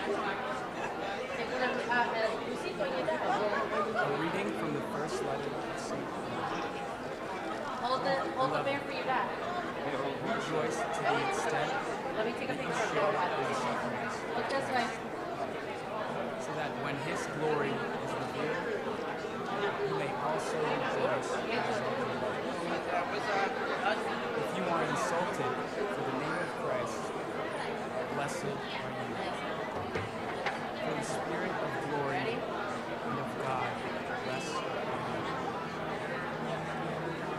A reading from the first letter of St. Hold the bear for your dad. Rejoice to the extent Let me take a that you picture share of in his it. sufferings, Look this way. so that when his glory is revealed, you may also rejoice in his own glory. If you are insulted for the name of Christ, blessed are you. For the Spirit of glory and of God rests on you.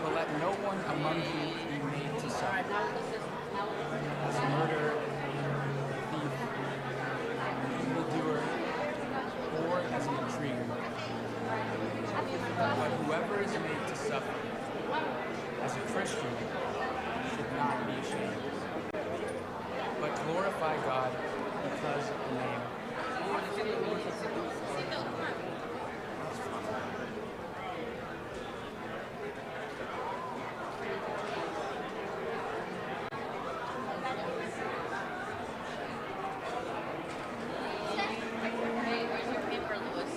But let no one among you be made to suffer as a murderer, thief, evildoer, or as an intriguer. But whoever is made to suffer as a Christian should not be ashamed, but glorify God because of the name. Hey, where's your paper, Louis?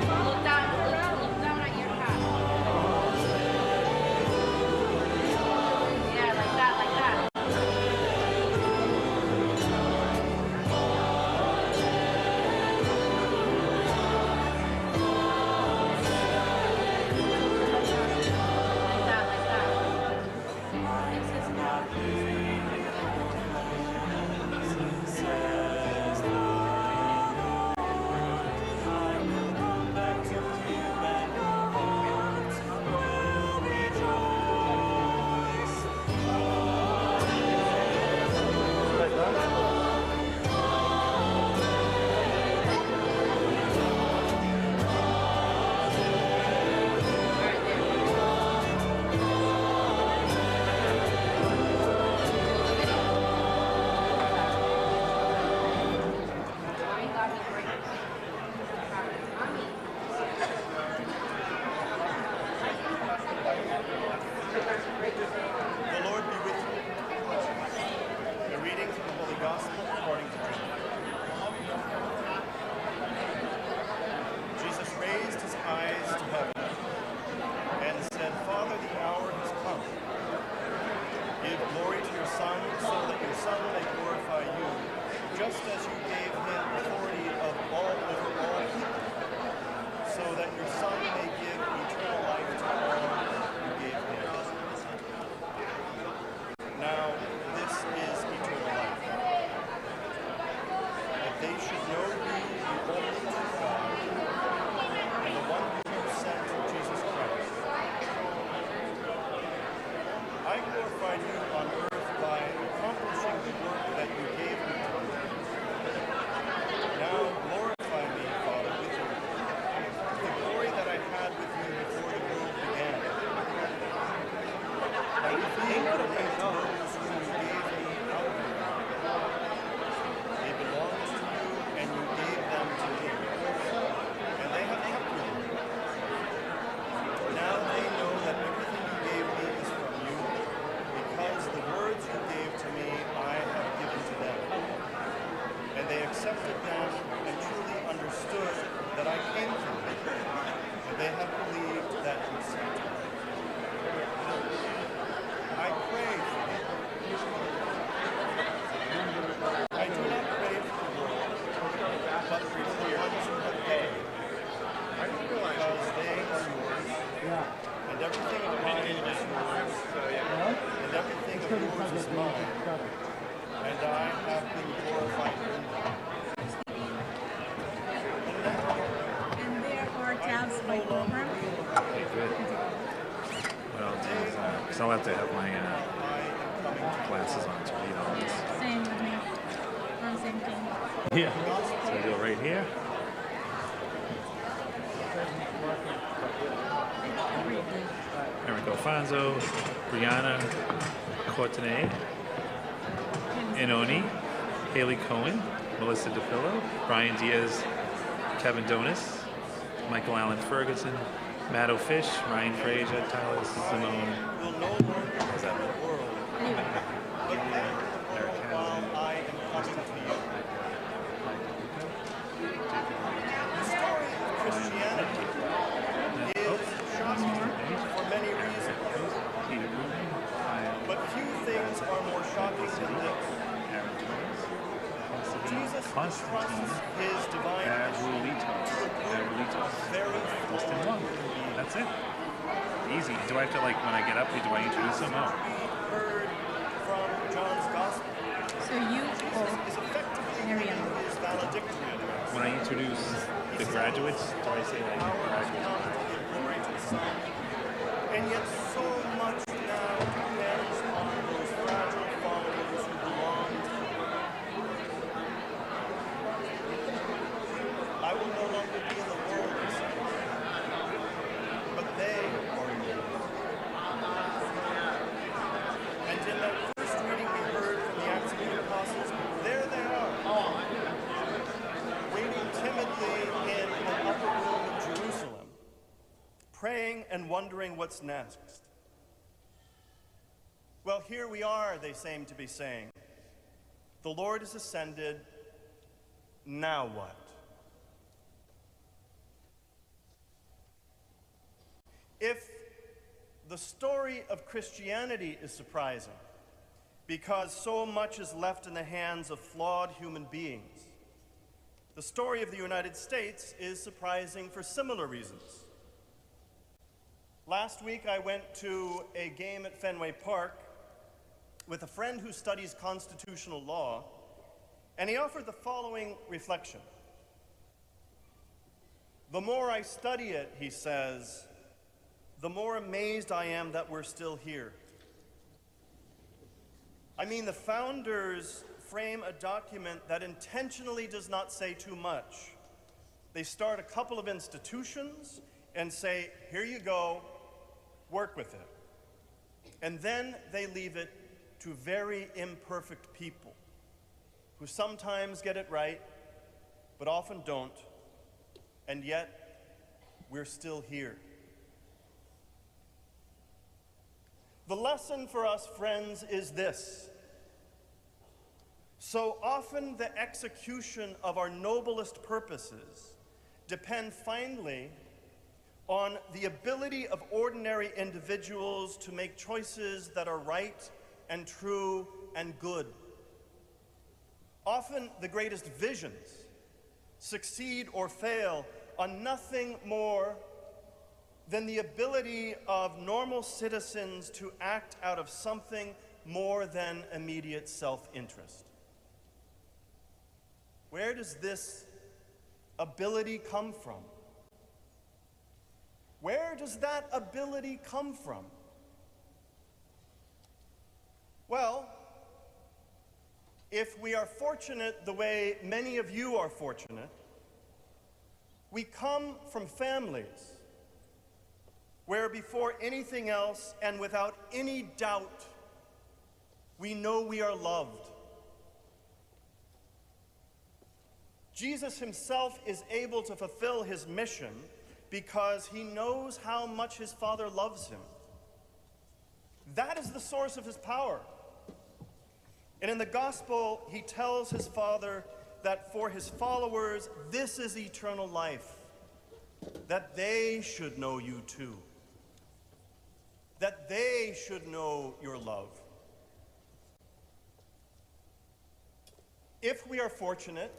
Look down at your hat. Yeah, like that, like that. Like that, like that. This is not. Mommy got me great. Mommy. The Lord be with you. A reading from the Holy Gospel according to John. Jesus raised his eyes to heaven and said, Father, the hour has come. Give glory to your Son, so that your Son may glorify you, just as you gave him authority over all people, so that your Son may give eternal life to all you gave him. Now, this is eternal life, that they should know you, the only true God, and the one whom you sent, Jesus Christ. I glorified you on earth by accomplishing the work that you gave me to do. Now glorify me, Father, with you, with the glory that I had with you before the world began. I revealed the way to those whom you gave me out of you. They belonged to you, and you gave them to me, and they have kept me. Now they know that everything you gave me is from you, because the words you gave to me I have given to them. And they accepted them and truly understood that I came from you, and they have believed that you sent me. I pray for them. I do not pray for the world, but for the ones who have given me, because they are yours, and everything of mine is yours, and everything of yours is mine, and I have been glorified in them. And there are tabs by program. Okay, good. What I'll do is, because I'll have to have my glasses on to read all this. Same with me. On same thing. Yeah. So I do it right here. Eric Alfonso, Brianna Courtenay, Inoni, Haley Cohen, Melissa DeFillo, Brian Diaz, Kevin Donis, Michael Allen Ferguson, Matt O'Fish, Ryan Frazier, Tyler Simone. will no longer be in the world, but they will while I am coming to you. The story of Christianity is shocking for many reasons, but few things are more shocking than this. Jesus trusts his divine very flawed. That's it. Easy. Do I have to, like, when I get up, do I introduce him? Oh. We heard from John's Gospel. So you Is effectively Mariana. his valedictory address. When I introduce the graduates, do I say, like, graduates? Glory to the Son. And yet so much now depends on those fragile followers who belong to him. I will no longer be in the world, he says, but they are in the world. And in that first reading we heard from the Acts of the Apostles, there they are, waiting timidly in an upper room of Jerusalem, praying and wondering what's next. Well, here we are, they seem to be saying. The Lord is ascended, now what? If the story of Christianity is surprising because so much is left in the hands of flawed human beings, the story of the United States is surprising for similar reasons. Last week I went to a game at Fenway Park with a friend who studies constitutional law, and he offered the following reflection. The more I study it, he says, the more amazed I am that we're still here. I mean, the founders frame a document that intentionally does not say too much. They start a couple of institutions and say, here you go, work with it. And then they leave it to very imperfect people who sometimes get it right, but often don't, and yet we're still here. The lesson for us, friends, is this. So often the execution of our noblest purposes depend finally on the ability of ordinary individuals to make choices that are right and true and good. Often the greatest visions succeed or fail on nothing more than the ability of normal citizens to act out of something more than immediate self-interest. Where does this ability come from? Where does that ability come from? Well, if we are fortunate the way many of you are fortunate, we come from families where before anything else and without any doubt, we know we are loved. Jesus himself is able to fulfill his mission because he knows how much his Father loves him. That is the source of his power. And in the gospel, he tells his Father that for his followers, this is eternal life, that they should know you too, that they should know your love. If we are fortunate,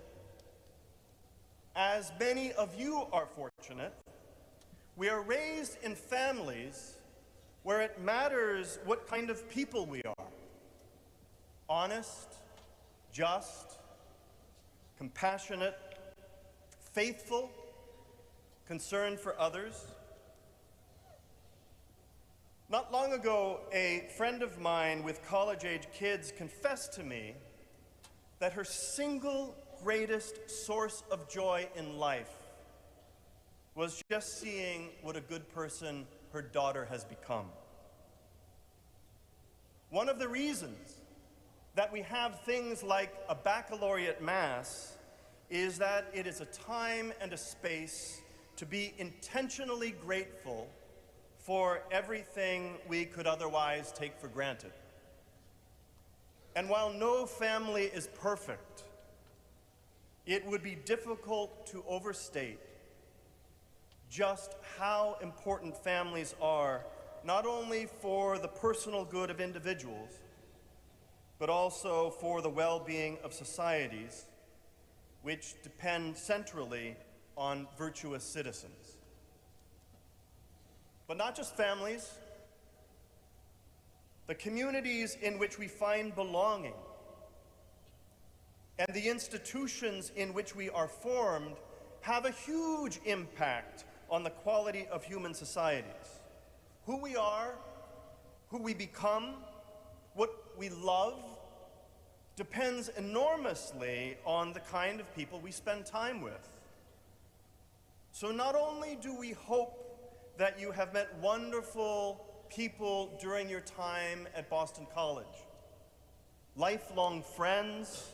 as many of you are fortunate, we are raised in families where it matters what kind of people we are. Honest, just, compassionate, faithful, concerned for others. Not long ago, a friend of mine with college-age kids confessed to me that her single greatest source of joy in life was just seeing what a good person her daughter has become. One of the reasons that we have things like a baccalaureate mass is that it is a time and a space to be intentionally grateful for everything we could otherwise take for granted. And while no family is perfect, it would be difficult to overstate just how important families are, not only for the personal good of individuals, but also for the well-being of societies, which depend centrally on virtuous citizens. But not just families, the communities in which we find belonging and the institutions in which we are formed have a huge impact on the quality of human societies. Who we are, who we become, what we love, depends enormously on the kind of people we spend time with. So not only do we hope that you have met wonderful people during your time at Boston College, lifelong friends,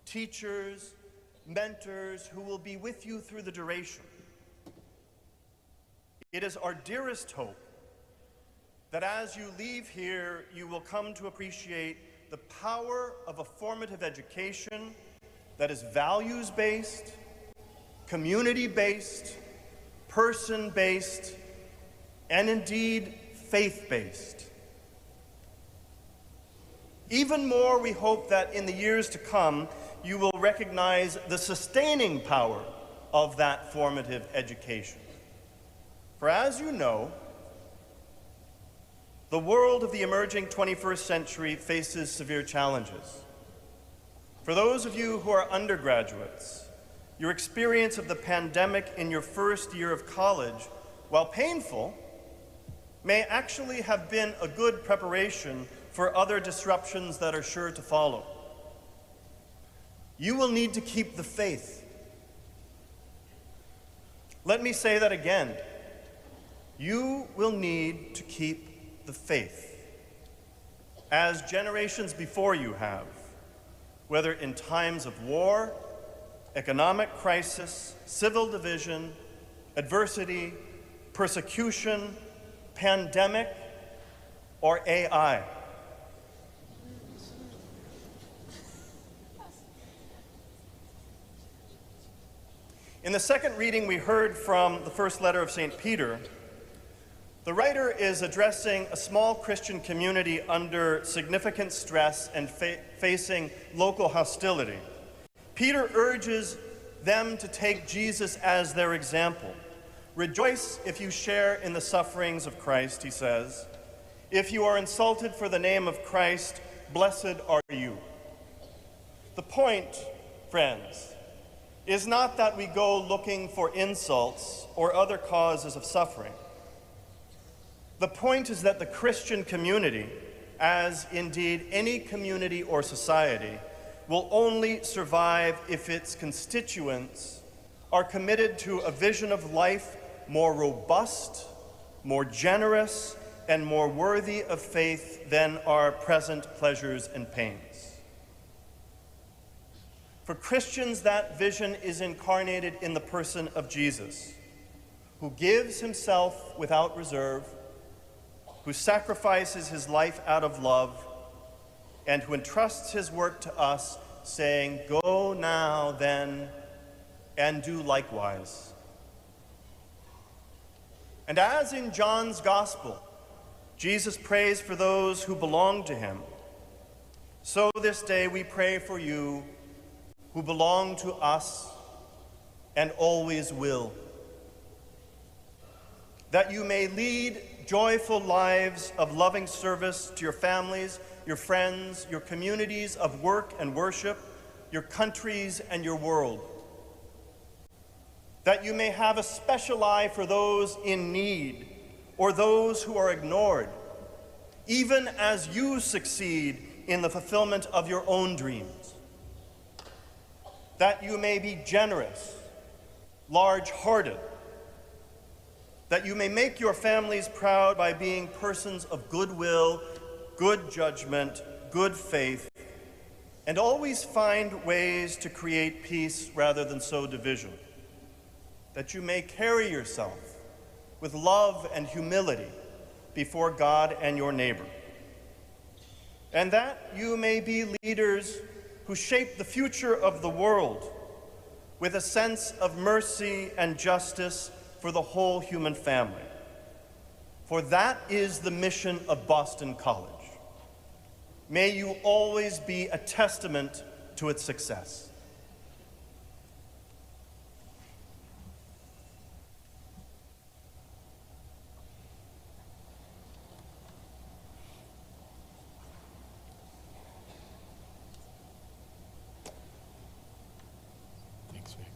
teachers, mentors who will be with you through the duration. It is our dearest hope that as you leave here, you will come to appreciate the power of a formative education that is values-based, community-based, person-based, and indeed faith-based. Even more, we hope that in the years to come, you will recognize the sustaining power of that formative education. For as you know, the world of the emerging 21st century faces severe challenges. For those of you who are undergraduates, your experience of the pandemic in your first year of college, while painful, may actually have been a good preparation for other disruptions that are sure to follow. You will need to keep the faith. Let me say that again. You will need to keep the faith, as generations before you have, whether in times of war, economic crisis, civil division, adversity, persecution, pandemic, or AI. In the second reading, we heard from the first letter of St. Peter. The writer is addressing a small Christian community under significant stress and facing local hostility. Peter urges them to take Jesus as their example. Rejoice if you share in the sufferings of Christ, he says. If you are insulted for the name of Christ, blessed are you. The point, friends, is not that we go looking for insults or other causes of suffering. The point is that the Christian community, as indeed any community or society, will only survive if its constituents are committed to a vision of life more robust, more generous, and more worthy of faith than our present pleasures and pains. For Christians, that vision is incarnated in the person of Jesus, who gives himself without reserve, who sacrifices his life out of love, and who entrusts his work to us, saying, "Go now, then, and do likewise." And as in John's Gospel, Jesus prays for those who belong to him, so this day we pray for you who belong to us and always will, that you may lead joyful lives of loving service to your families, your friends, your communities of work and worship, your countries and your world. That you may have a special eye for those in need or those who are ignored, even as you succeed in the fulfillment of your own dreams. That you may be generous, large-hearted, that you may make your families proud by being persons of goodwill, good judgment, good faith, and always find ways to create peace rather than sow division, that you may carry yourself with love and humility before God and your neighbor, and that you may be leaders who shape the future of the world with a sense of mercy and justice for the whole human family. For that is the mission of Boston College. May you always be a testament to its success. Thanks, Vic.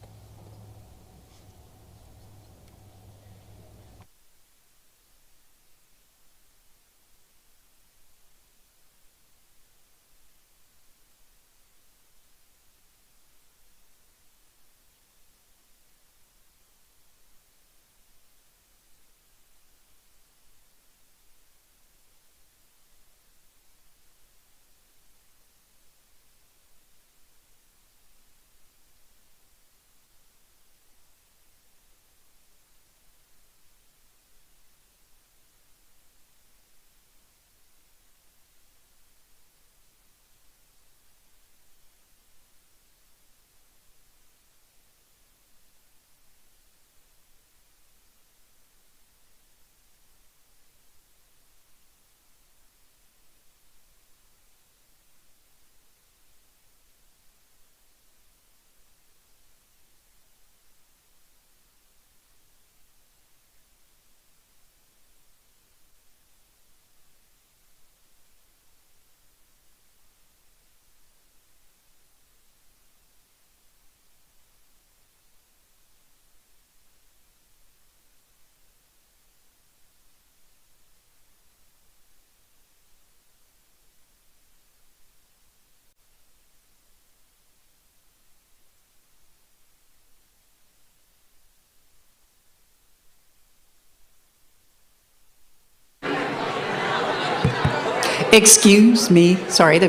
Excuse me, sorry, the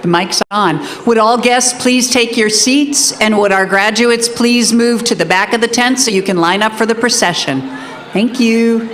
mic's on. Would all guests please take your seats, and would our graduates please move to the back of the tent so you can line up for the procession? Thank you.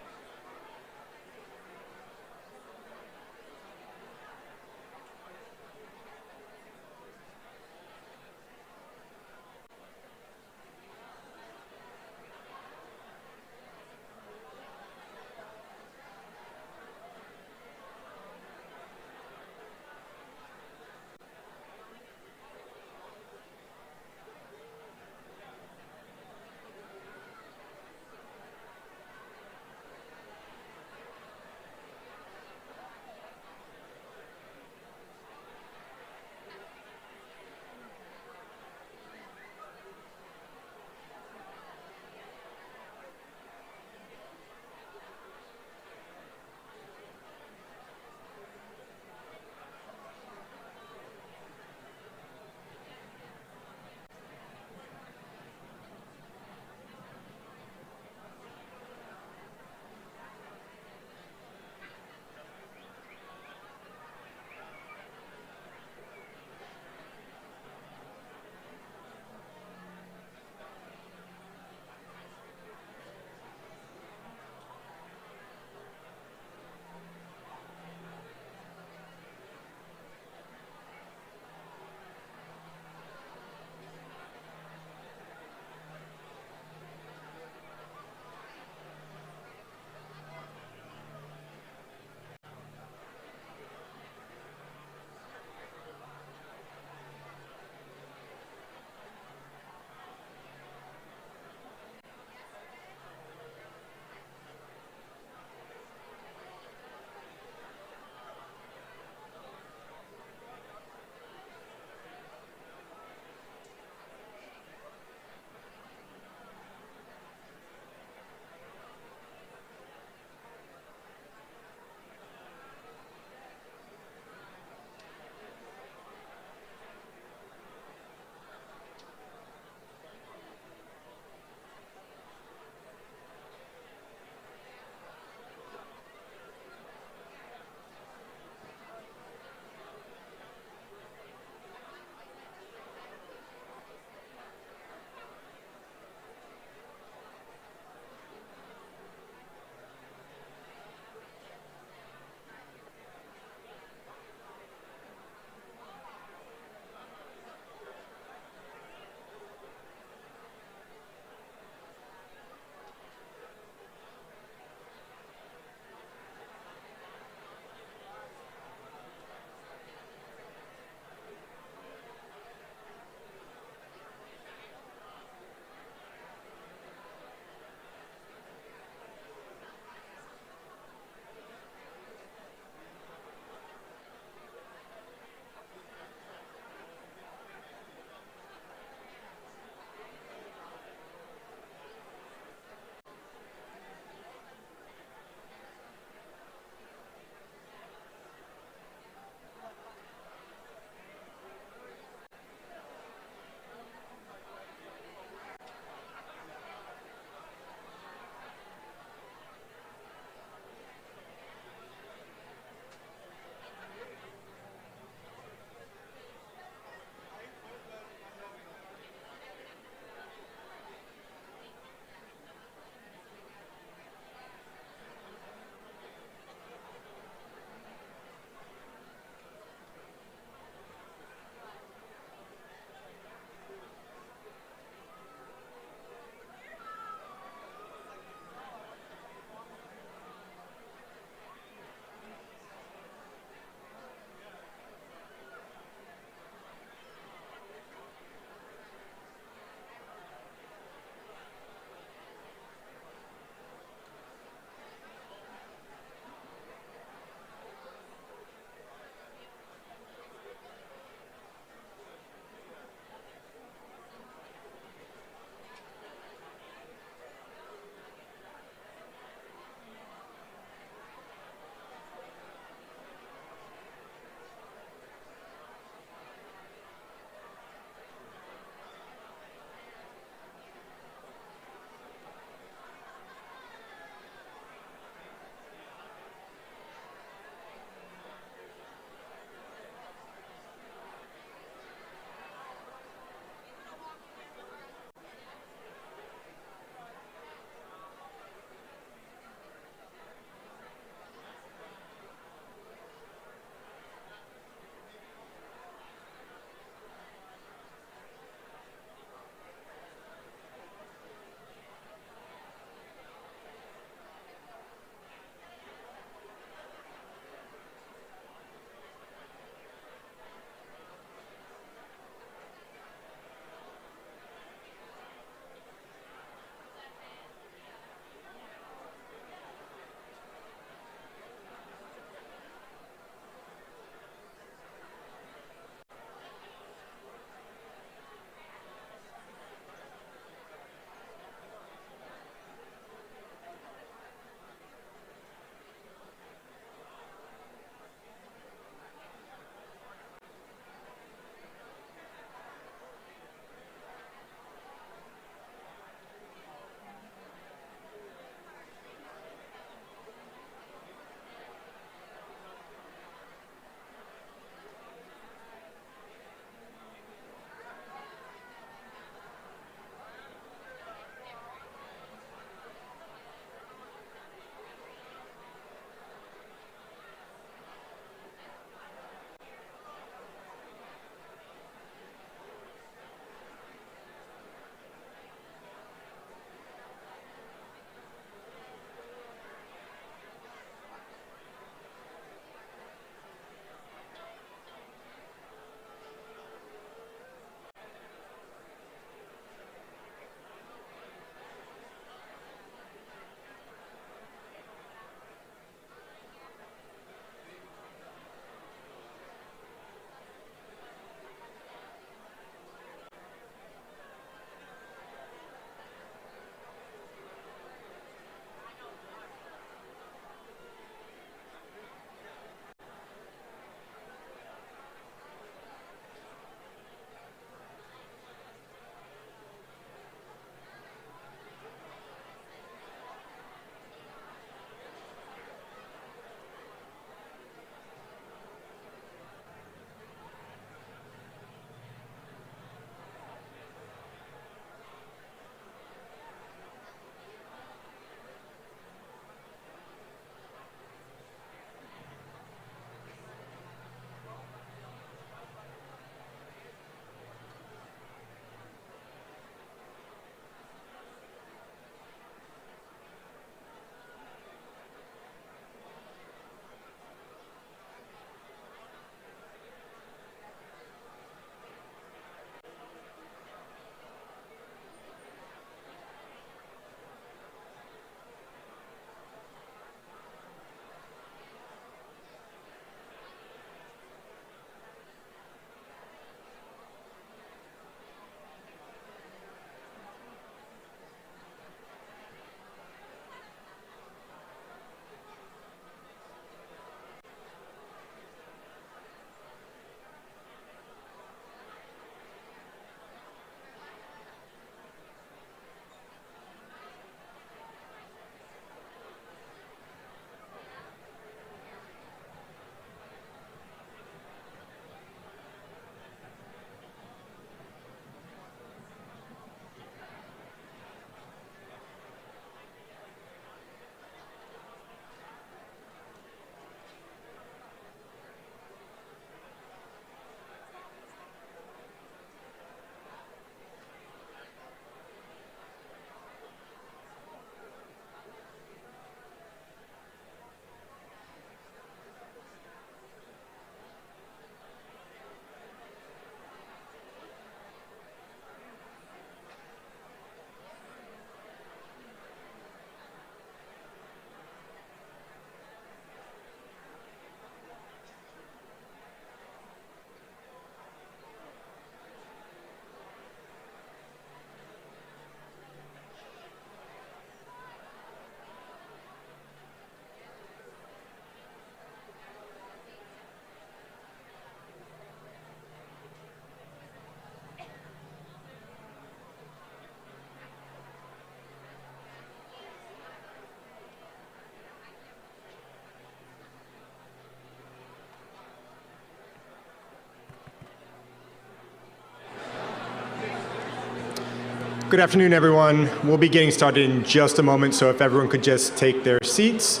Good afternoon, everyone. We'll be getting started in just a moment, so if everyone could just take their seats,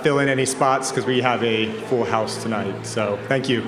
fill in any spots, because we have a full house tonight. So thank you.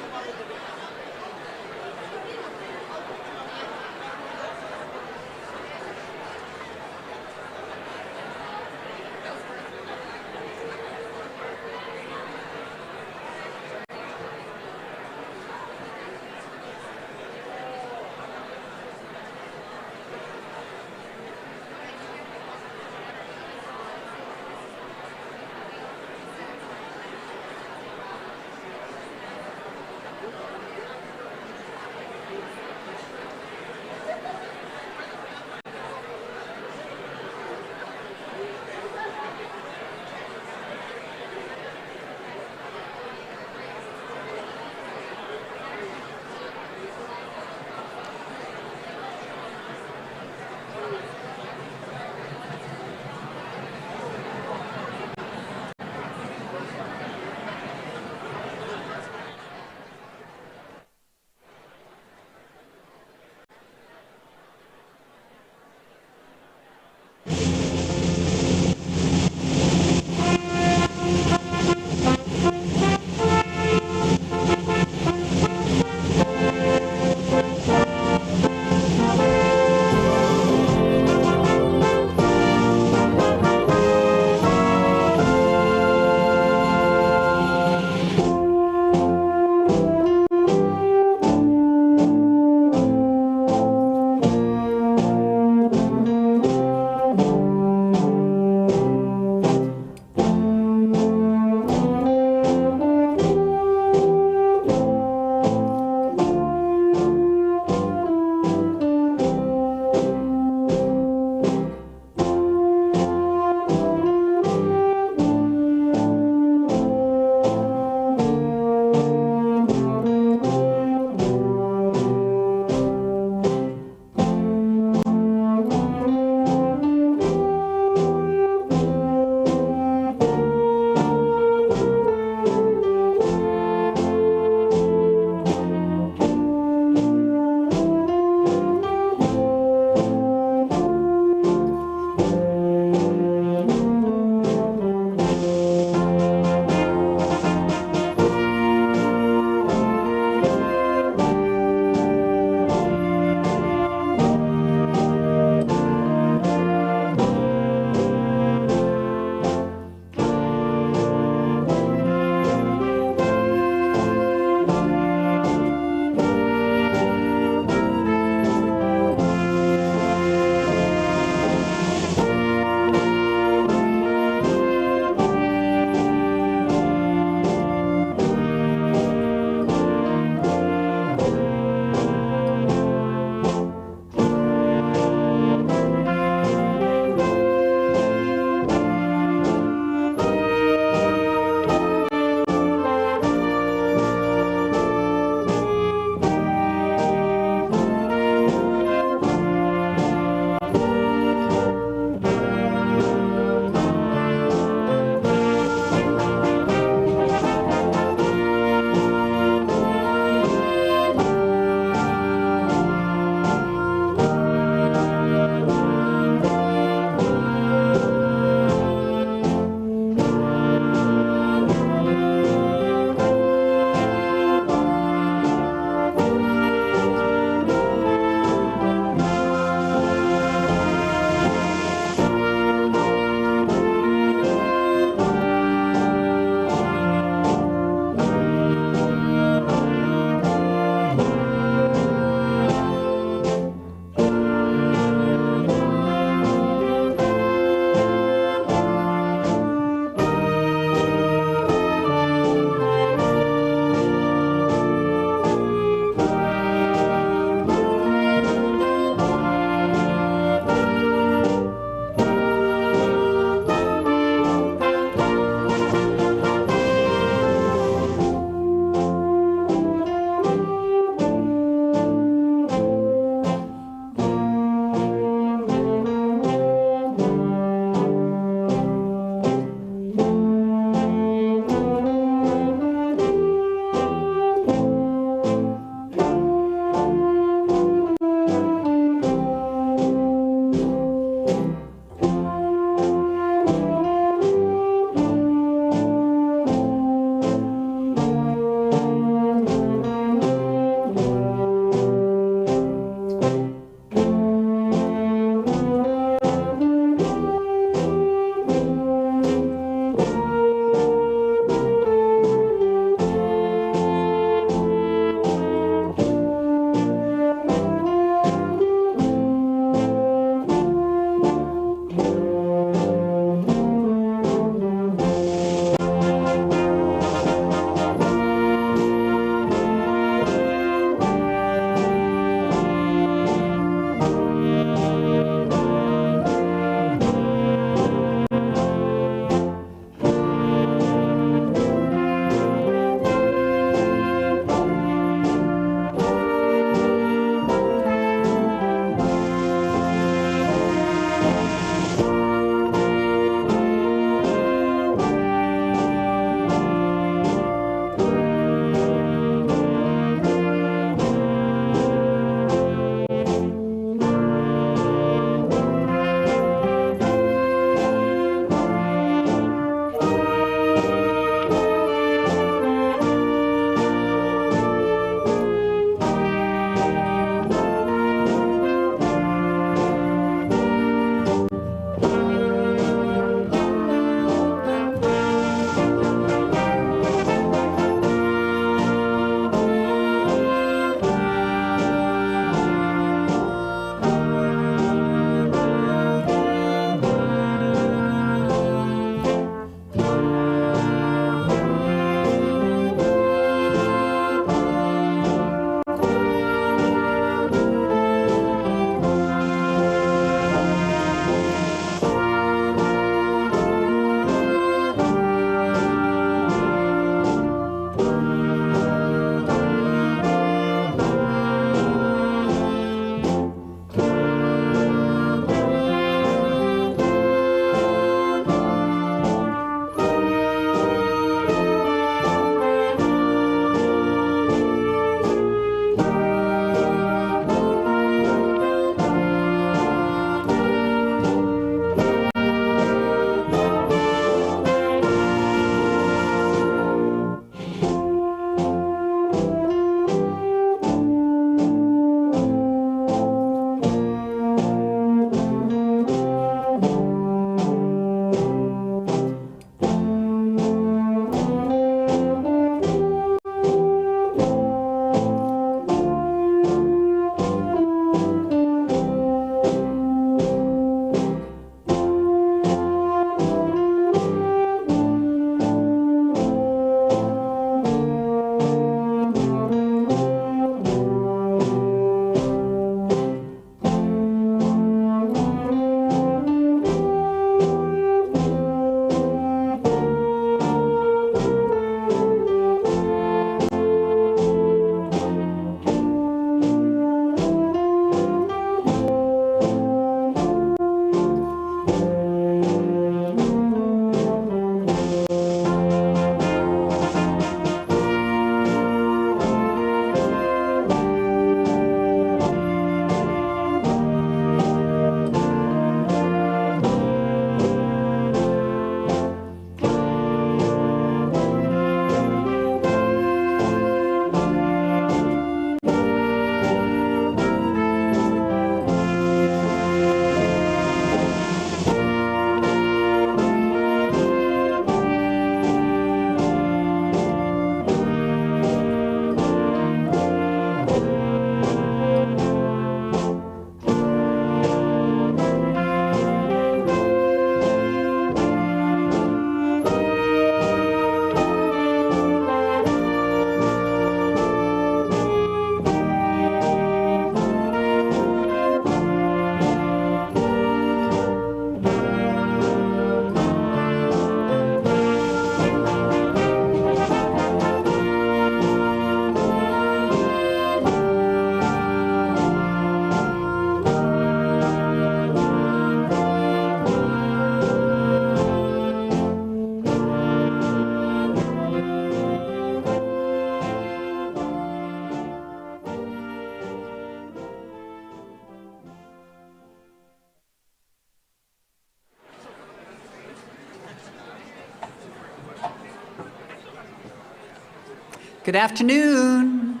Good afternoon.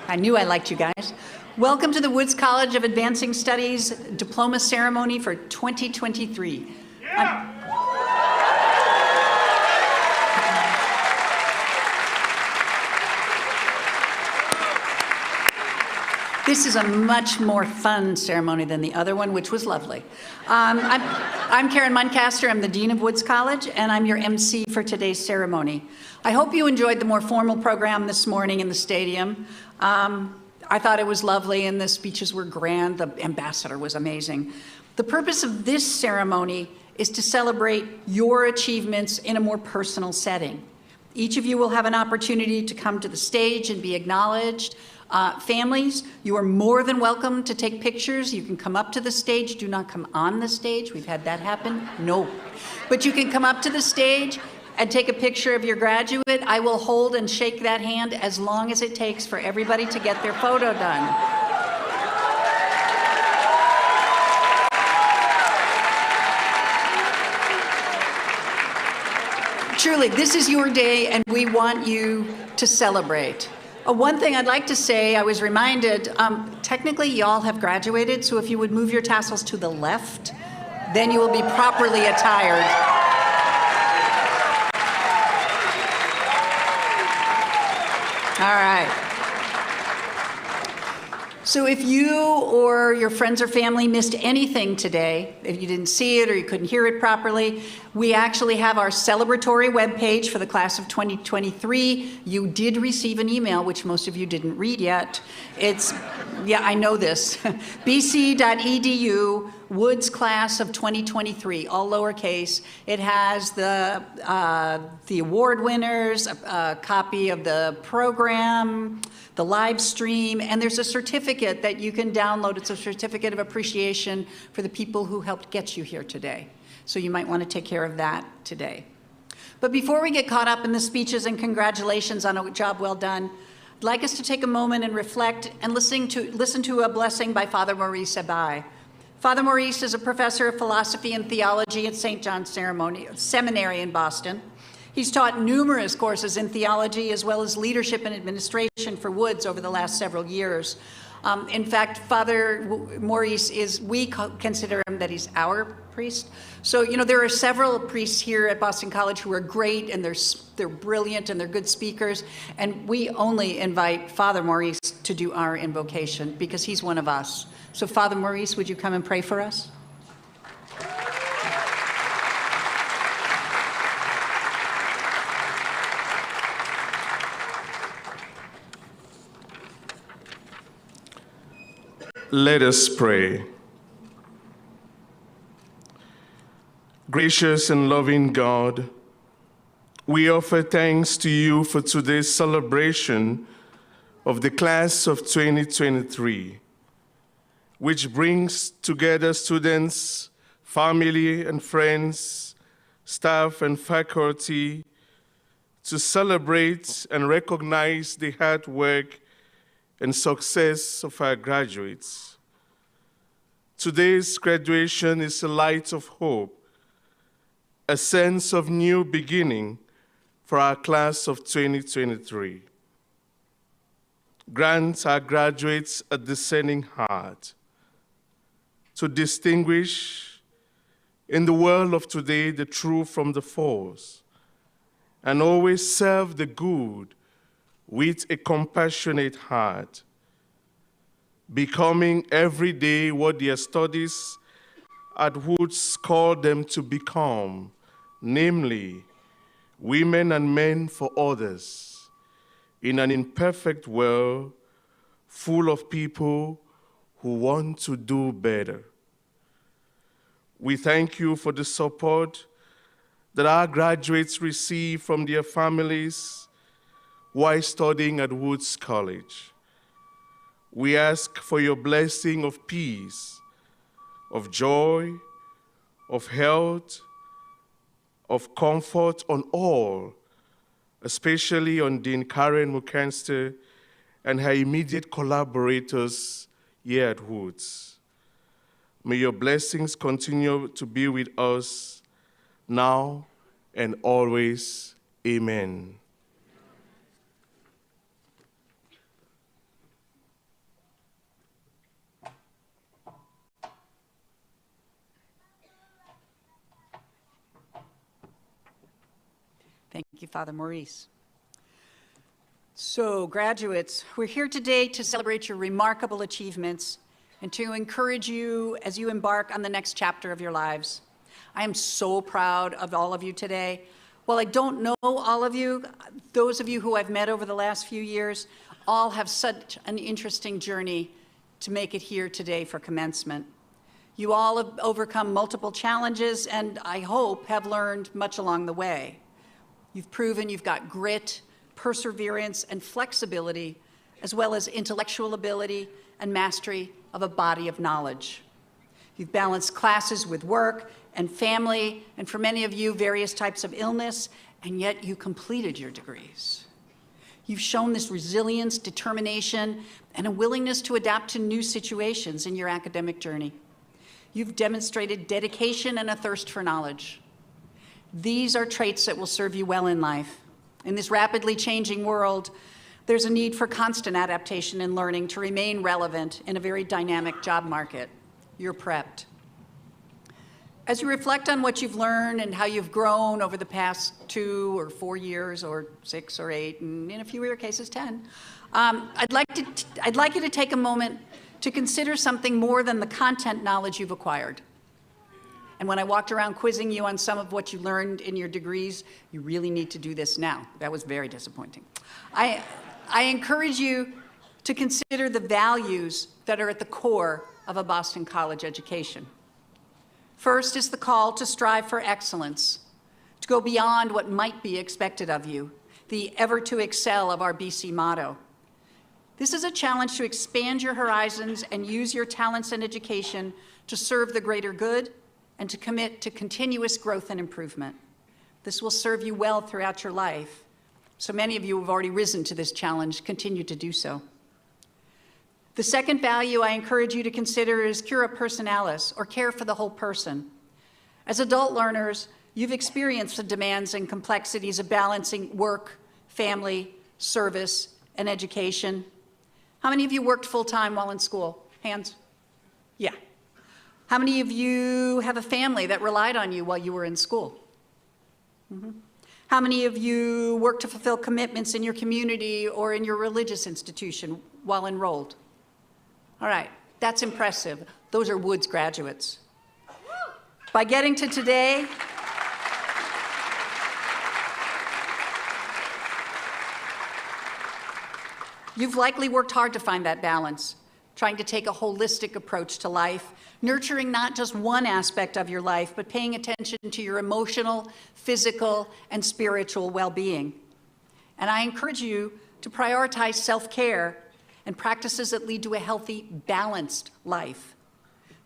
I knew I liked you guys. Welcome to the Woods College of Advancing Studies Diploma Ceremony for 2023. This is a much more fun ceremony than the other one, which was lovely. I'm Karen Muncaster. I'm the Dean of Woods College, and I'm your MC for today's ceremony. I hope you enjoyed the more formal program this morning in the stadium. I thought it was lovely, and the speeches were grand. The ambassador was amazing. The purpose of this ceremony is to celebrate your achievements in a more personal setting. Each of you will have an opportunity to come to the stage and be acknowledged. Families, you are more than welcome to take pictures. You can come up to the stage. Do not come on the stage. We've had that happen. No. But you can come up to the stage and take a picture of your graduate. I will hold and shake that hand as long as it takes for everybody to get their photo done. Truly, this is your day, and we want you to celebrate. One thing I'd like to say, I was reminded, technically y'all have graduated, so if you would move your tassels to the left, then you will be properly attired. All right. So if you or your friends or family missed anything today, if you didn't see it or you couldn't hear it properly, we actually have our celebratory webpage for the class of 2023. You did receive an email, which most of you didn't read yet. It's, yeah, I know this, bc.edu, Woods Class of 2023, all lowercase. It has the award winners, a copy of the program, the live stream, and there's a certificate that you can download. It's a certificate of appreciation for the people who helped get you here today. So you might want to take care of that today. But before we get caught up in the speeches and congratulations on a job well done, I'd like us to take a moment and reflect and listen to a blessing by Father Maurice Abai. Father Maurice is a professor of philosophy and theology at St. John's Seminary in Boston. He's taught numerous courses in theology as well as leadership and administration for Woods over the last several years. In fact, Father Maurice we consider him that he's our priest. So, you know, there are several priests here at Boston College who are great, and they're brilliant, and they're good speakers. And we only invite Father Maurice to do our invocation because he's one of us. So, Father Maurice, would you come and pray for us? Let us pray. Gracious and loving God, we offer thanks to you for today's celebration of the class of 2023, which brings together students, family and friends, staff and faculty to celebrate and recognize the hard work and success of our graduates. Today's graduation is a light of hope, a sense of new beginning for our class of 2023. Grant our graduates a discerning heart to distinguish in the world of today the true from the false, and always serve the good with a compassionate heart, becoming every day what their studies at Woods call them to become, namely, women and men for others, in an imperfect world full of people who want to do better. We thank you for the support that our graduates receive from their families while studying at Woods College. We ask for your blessing of peace, of joy, of health, of comfort on all, especially on Dean Karen Muncaster and her immediate collaborators here at Woods. May your blessings continue to be with us now and always. Amen. Thank you, Father Maurice. So, graduates, we're here today to celebrate your remarkable achievements and to encourage you as you embark on the next chapter of your lives. I am so proud of all of you today. While I don't know all of you, those of you who I've met over the last few years all have such an interesting journey to make it here today for commencement. You all have overcome multiple challenges and I hope have learned much along the way. You've proven you've got grit, perseverance, and flexibility, as well as intellectual ability and mastery of a body of knowledge. You've balanced classes with work and family, and for many of you, various types of illness, and yet you completed your degrees. You've shown this resilience, determination, and a willingness to adapt to new situations in your academic journey. You've demonstrated dedication and a thirst for knowledge. These are traits that will serve you well in life. In this rapidly changing world, there's a need for constant adaptation and learning to remain relevant in a very dynamic job market. You're prepped. As you reflect on what you've learned and how you've grown over the past 2 or 4 years, or 6 or 8, and in a few rare cases 10, I'd like you to take a moment to consider something more than the content knowledge you've acquired. And when I walked around quizzing you on some of what you learned in your degrees, you really need to do this now. That was very disappointing. I encourage you to consider the values that are at the core of a Boston College education. First is the call to strive for excellence, to go beyond what might be expected of you, the ever to excel of our BC motto. This is a challenge to expand your horizons and use your talents and education to serve the greater good and to commit to continuous growth and improvement. This will serve you well throughout your life. So many of you have already risen to this challenge. Continue to do so. The second value I encourage you to consider is cura personalis, or care for the whole person. As adult learners, you've experienced the demands and complexities of balancing work, family, service, and education. How many of you worked full-time while in school? Hands? Yeah. How many of you have a family that relied on you while you were in school? Mm-hmm. How many of you work to fulfill commitments in your community or in your religious institution while enrolled? All right, that's impressive. Those are Woods graduates. By getting to today, you've likely worked hard to find that balance, trying to take a holistic approach to life, nurturing not just one aspect of your life, but paying attention to your emotional, physical, and spiritual well-being. And I encourage you to prioritize self-care and practices that lead to a healthy, balanced life.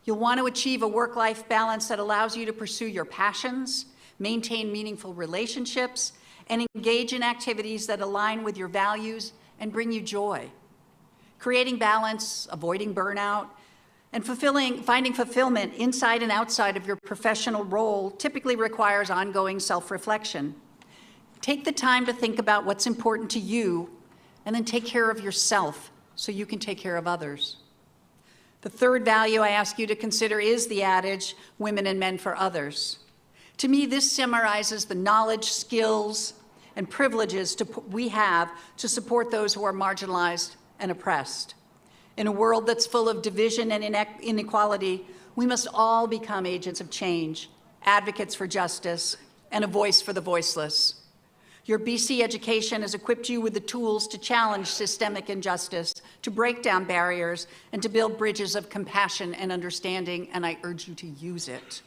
You'll want to achieve a work-life balance that allows you to pursue your passions, maintain meaningful relationships, and engage in activities that align with your values and bring you joy. Creating balance, avoiding burnout, and finding fulfillment inside and outside of your professional role typically requires ongoing self-reflection. Take the time to think about what's important to you, and then take care of yourself so you can take care of others. The third value I ask you to consider is the adage, women and men for others. To me, this summarizes the knowledge, skills, and privileges we have to support those who are marginalized and oppressed. In a world that's full of division and inequality, we must all become agents of change, advocates for justice, and a voice for the voiceless. Your BC education has equipped you with the tools to challenge systemic injustice, to break down barriers, and to build bridges of compassion and understanding, and I urge you to use it.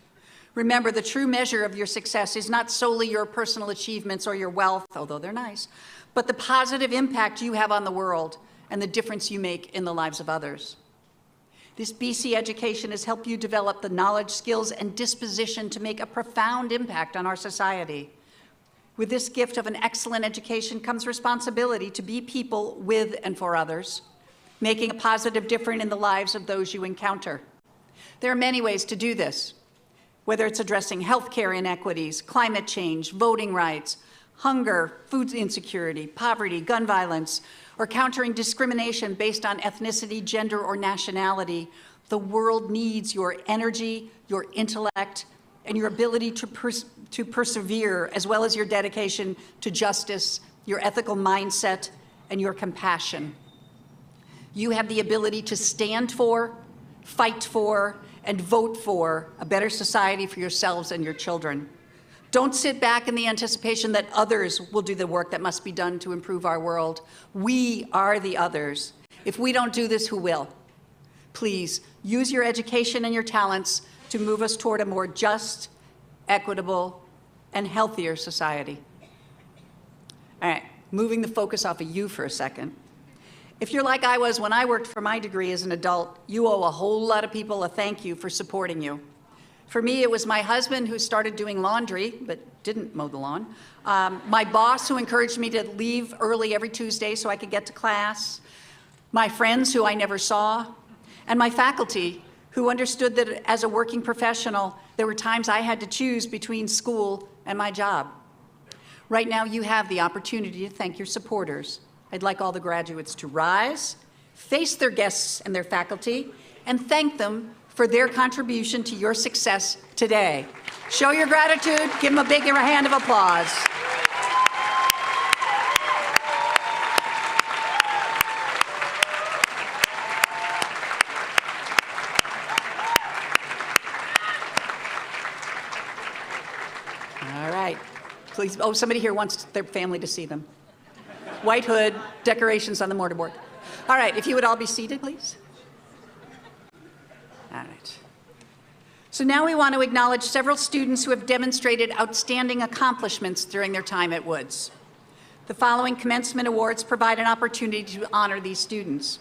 Remember, the true measure of your success is not solely your personal achievements or your wealth, although they're nice, but the positive impact you have on the world and the difference you make in the lives of others. This BC education has helped you develop the knowledge, skills, and disposition to make a profound impact on our society. With this gift of an excellent education comes responsibility to be people with and for others, making a positive difference in the lives of those you encounter. There are many ways to do this, whether it's addressing healthcare inequities, climate change, voting rights, hunger, food insecurity, poverty, gun violence, or countering discrimination based on ethnicity, gender, or nationality. The world needs your energy, your intellect, and your ability to persevere, as well as your dedication to justice, your ethical mindset, and your compassion. You have the ability to stand for, fight for, and vote for a better society for yourselves and your children. Don't sit back in the anticipation that others will do the work that must be done to improve our world. We are the others. If we don't do this, who will? Please use your education and your talents to move us toward a more just, equitable, and healthier society. All right, moving the focus off of you for a second. If you're like I was when I worked for my degree as an adult, you owe a whole lot of people a thank you for supporting you. For me, it was my husband who started doing laundry, but didn't mow the lawn. My boss who encouraged me to leave early every Tuesday so I could get to class. My friends who I never saw. And my faculty who understood that as a working professional, there were times I had to choose between school and my job. Right now, you have the opportunity to thank your supporters. I'd like all the graduates to rise, face their guests and their faculty, and thank them for their contribution to your success today. Show your gratitude. Give them a big hand of applause. All right. Please. Oh, somebody here wants their family to see them. White hood, decorations on the mortarboard. All right, if you would all be seated, please. All right. So now we want to acknowledge several students who have demonstrated outstanding accomplishments during their time at Woods. The following commencement awards provide an opportunity to honor these students.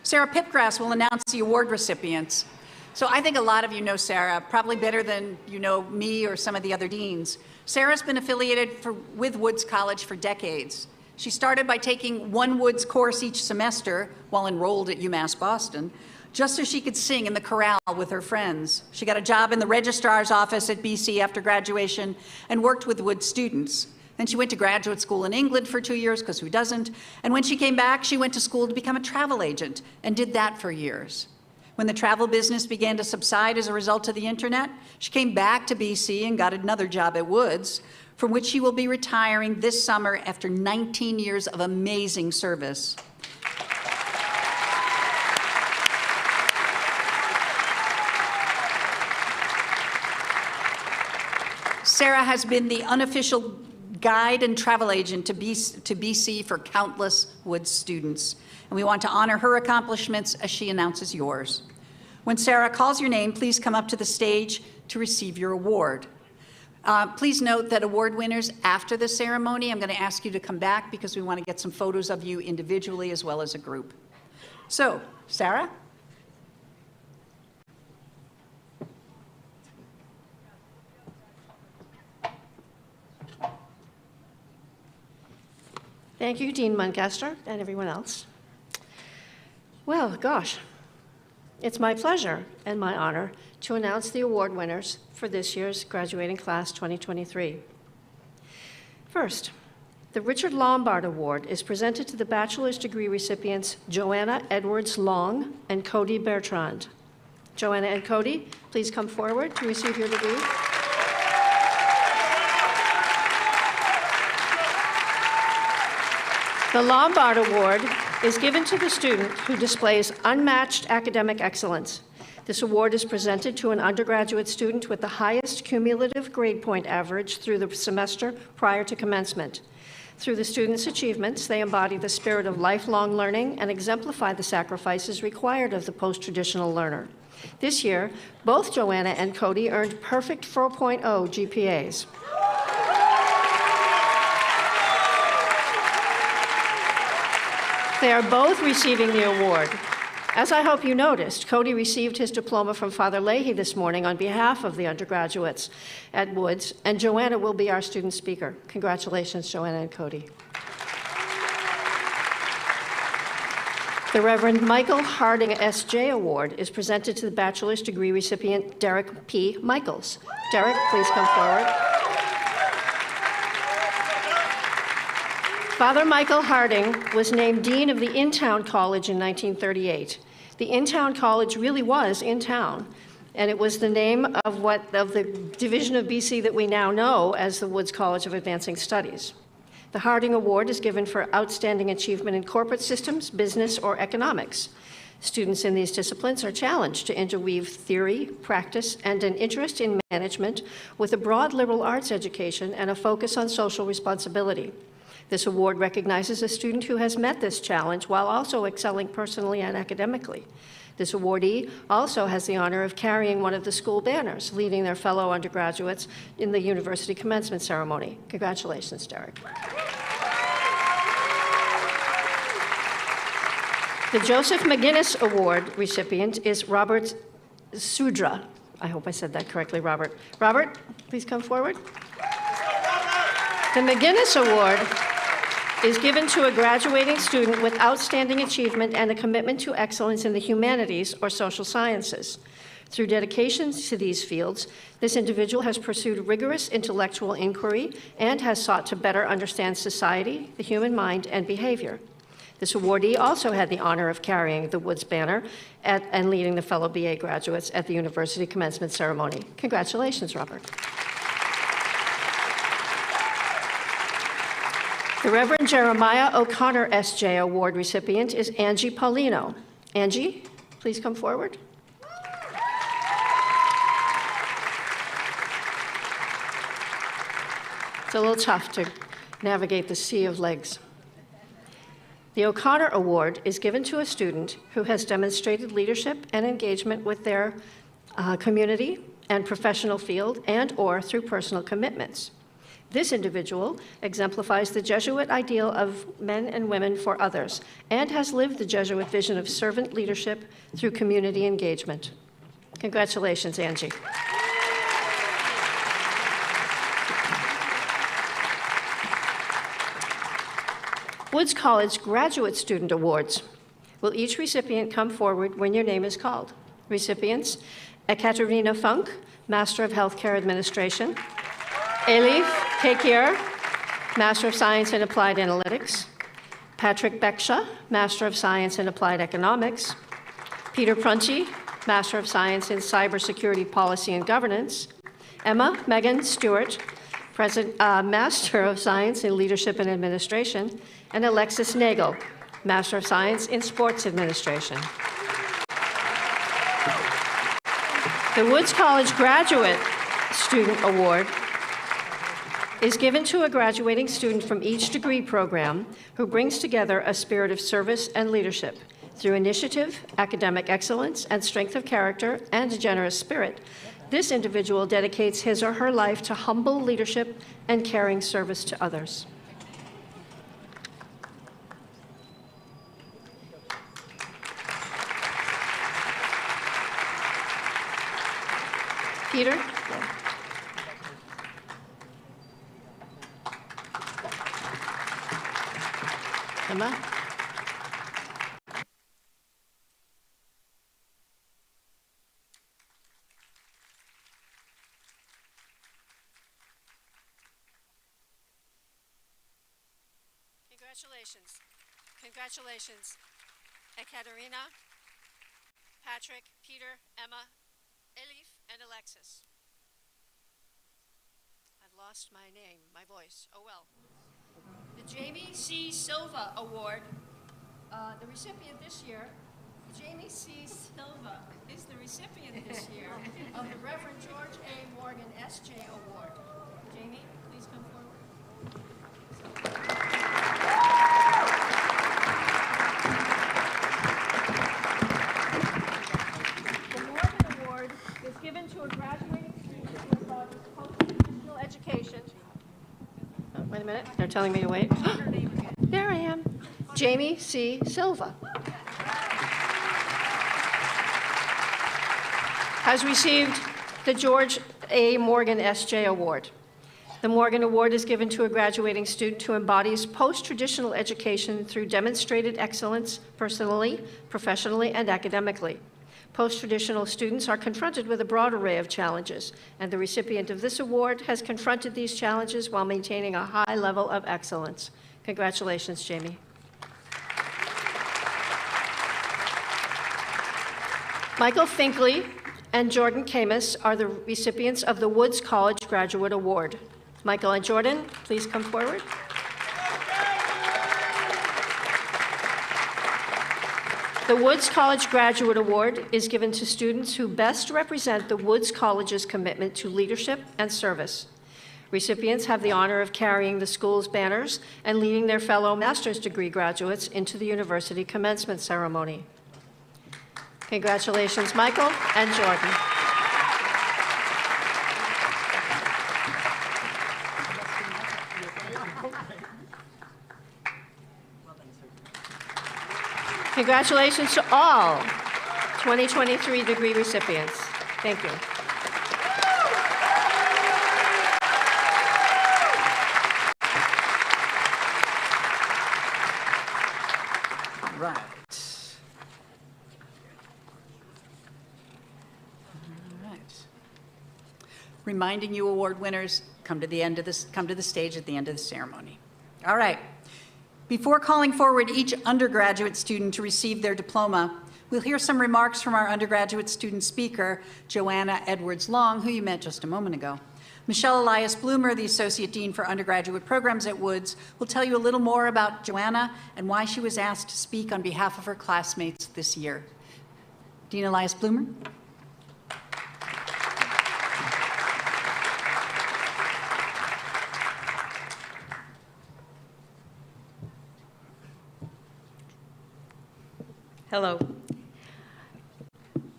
Sarah Pipgrass will announce the award recipients. So I think a lot of you know Sarah, probably better than you know me or some of the other deans. Sarah's been affiliated with Woods College for decades. She started by taking one Woods course each semester while enrolled at UMass Boston, just so she could sing in the chorale with her friends. She got a job in the registrar's office at BC after graduation and worked with Woods students. Then she went to graduate school in England for 2 years, because who doesn't? And when she came back, she went to school to become a travel agent and did that for years. When the travel business began to subside as a result of the internet, she came back to BC and got another job at Woods, from which she will be retiring this summer after 19 years of amazing service. Sarah has been the unofficial guide and travel agent to BC for countless Woods students, and we want to honor her accomplishments as she announces yours. When Sarah calls your name, please come up to the stage to receive your award. Please note that award winners, after the ceremony, I'm going to ask you to come back because we want to get some photos of you individually as well as a group. So, Sarah? Thank you, Dean Muncaster, and everyone else. Well, gosh, it's my pleasure and my honor to announce the award winners for this year's graduating class 2023. First, the Richard Lombard Award is presented to the bachelor's degree recipients Joanna Edwards Long and Cody Bertrand. Joanna and Cody, please come forward to receive your degree. The Lombard Award is given to the student who displays unmatched academic excellence. This award is presented to an undergraduate student with the highest cumulative grade point average through the semester prior to commencement. Through the students' achievements, they embody the spirit of lifelong learning and exemplify the sacrifices required of the post-traditional learner. This year, both Joanna and Cody earned perfect 4.0 GPAs. They are both receiving the award. As I hope you noticed, Cody received his diploma from Father Leahy this morning on behalf of the undergraduates at Woods, and Joanna will be our student speaker. Congratulations, Joanna and Cody. The Reverend Michael Harding S.J. Award is presented to the bachelor's degree recipient Derek P. Michaels. Derek, please come forward. Father Michael Harding was named Dean of the In-Town College in 1938. The In-Town College really was in town, and it was the name of the division of BC that we now know as the Woods College of Advancing Studies. The Harding Award is given for outstanding achievement in corporate systems, business, or economics. Students in these disciplines are challenged to interweave theory, practice, and an interest in management with a broad liberal arts education and a focus on social responsibility. This award recognizes a student who has met this challenge while also excelling personally and academically. This awardee also has the honor of carrying one of the school banners, leading their fellow undergraduates in the university commencement ceremony. Congratulations, Derek. The Joseph McGinnis Award recipient is Robert Sudra. I hope I said that correctly, Robert. Robert, please come forward. The McGinnis Award is given to a graduating student with outstanding achievement and a commitment to excellence in the humanities or social sciences. Through dedication to these fields, this individual has pursued rigorous intellectual inquiry and has sought to better understand society, the human mind, and behavior. This awardee also had the honor of carrying the Woods banner and leading the fellow BA graduates at the university commencement ceremony. Congratulations, Robert. The Reverend Jeremiah O'Connor S.J. Award recipient is Angie Paulino. Angie, please come forward. It's a little tough to navigate the sea of legs. The O'Connor Award is given to a student who has demonstrated leadership and engagement with their community and professional field and/or through personal commitments. This individual exemplifies the Jesuit ideal of men and women for others and has lived the Jesuit vision of servant leadership through community engagement. Congratulations, Angie. Woods College Graduate Student Awards. Will each recipient come forward when your name is called? Recipients: Ekaterina Funk, Master of Healthcare Administration; Elif Kekir, Master of Science in Applied Analytics; Patrick Beksha, Master of Science in Applied Economics; Peter Prunty, Master of Science in Cybersecurity Policy and Governance; Emma Megan Stewart, Master of Science in Leadership and Administration; and Alexis Nagel, Master of Science in Sports Administration. The Woods College Graduate Student Award is given to a graduating student from each degree program who brings together a spirit of service and leadership. Through initiative, academic excellence, and strength of character, and a generous spirit, this individual dedicates his or her life to humble leadership and caring service to others. Peter? Emma? Congratulations. Congratulations, Ekaterina, Patrick, Peter, Emma, Elif, and Alexis. I've lost my name, my voice. Oh well. The Jamie C. Silva Award, the recipient this year, Jamie C. Silva is the recipient this year of the Reverend George A. Morgan S.J. Award. Jamie, please come forward. The Morgan Award is given to a graduating student who embodies post-professional education. Oh, wait a minute, they're telling me to wait. There I am. Jamie C. Silva has received the George A. Morgan S.J. Award. The Morgan Award is given to a graduating student who embodies post-traditional education through demonstrated excellence personally, professionally, and academically. Post-traditional students are confronted with a broad array of challenges, and the recipient of this award has confronted these challenges while maintaining a high level of excellence. Congratulations, Jamie. Michael Finkley and Jordan Camus are the recipients of the Woods College Graduate Award. Michael and Jordan, please come forward. The Woods College Graduate Award is given to students who best represent the Woods College's commitment to leadership and service. Recipients have the honor of carrying the school's banners and leading their fellow master's degree graduates into the university commencement ceremony. Congratulations, Michael and Jordan. Congratulations to all 2023 degree recipients. Thank you. Right. All right. Reminding you award winners, come to the stage at the end of the ceremony. All right. Before calling forward each undergraduate student to receive their diploma, we'll hear some remarks from our undergraduate student speaker, Joanna Edwards-Long, who you met just a moment ago. Michelle Elias Bloomer, the Associate Dean for Undergraduate Programs at Woods, will tell you a little more about Joanna and why she was asked to speak on behalf of her classmates this year. Dean Elias Bloomer. Hello.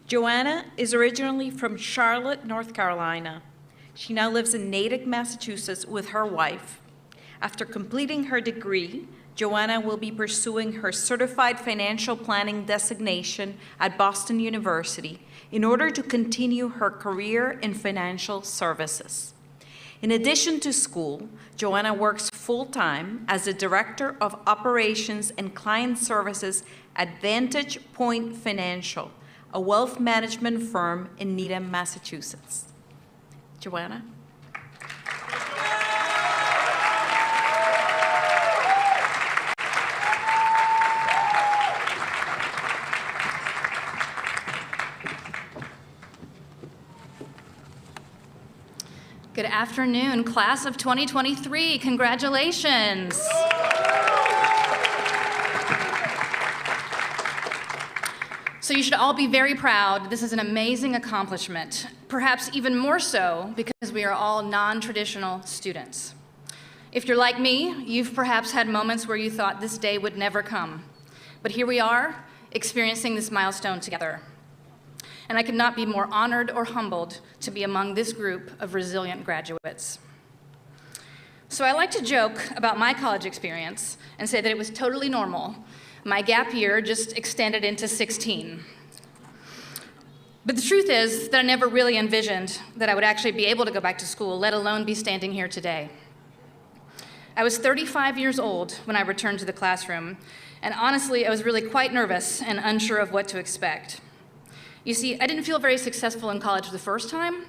Joanna is originally from Charlotte, North Carolina. She now lives in Natick, Massachusetts with her wife. After completing her degree, Joanna will be pursuing her Certified Financial Planning designation at Boston University in order to continue her career in financial services. In addition to school, Joanna works full-time as the Director of Operations and Client Services at Vantage Point Financial, a wealth management firm in Needham, Massachusetts. Joanna? Good afternoon, class of 2023. Congratulations. So you should all be very proud. This is an amazing accomplishment, perhaps even more so because we are all non-traditional students. If you're like me, you've perhaps had moments where you thought this day would never come. But here we are, experiencing this milestone together. And I could not be more honored or humbled to be among this group of resilient graduates. So I like to joke about my college experience and say that it was totally normal. My gap year just extended into 16. But the truth is that I never really envisioned that I would actually be able to go back to school, let alone be standing here today. I was 35 years old when I returned to the classroom, and honestly, I was really quite nervous and unsure of what to expect. You see, I didn't feel very successful in college the first time,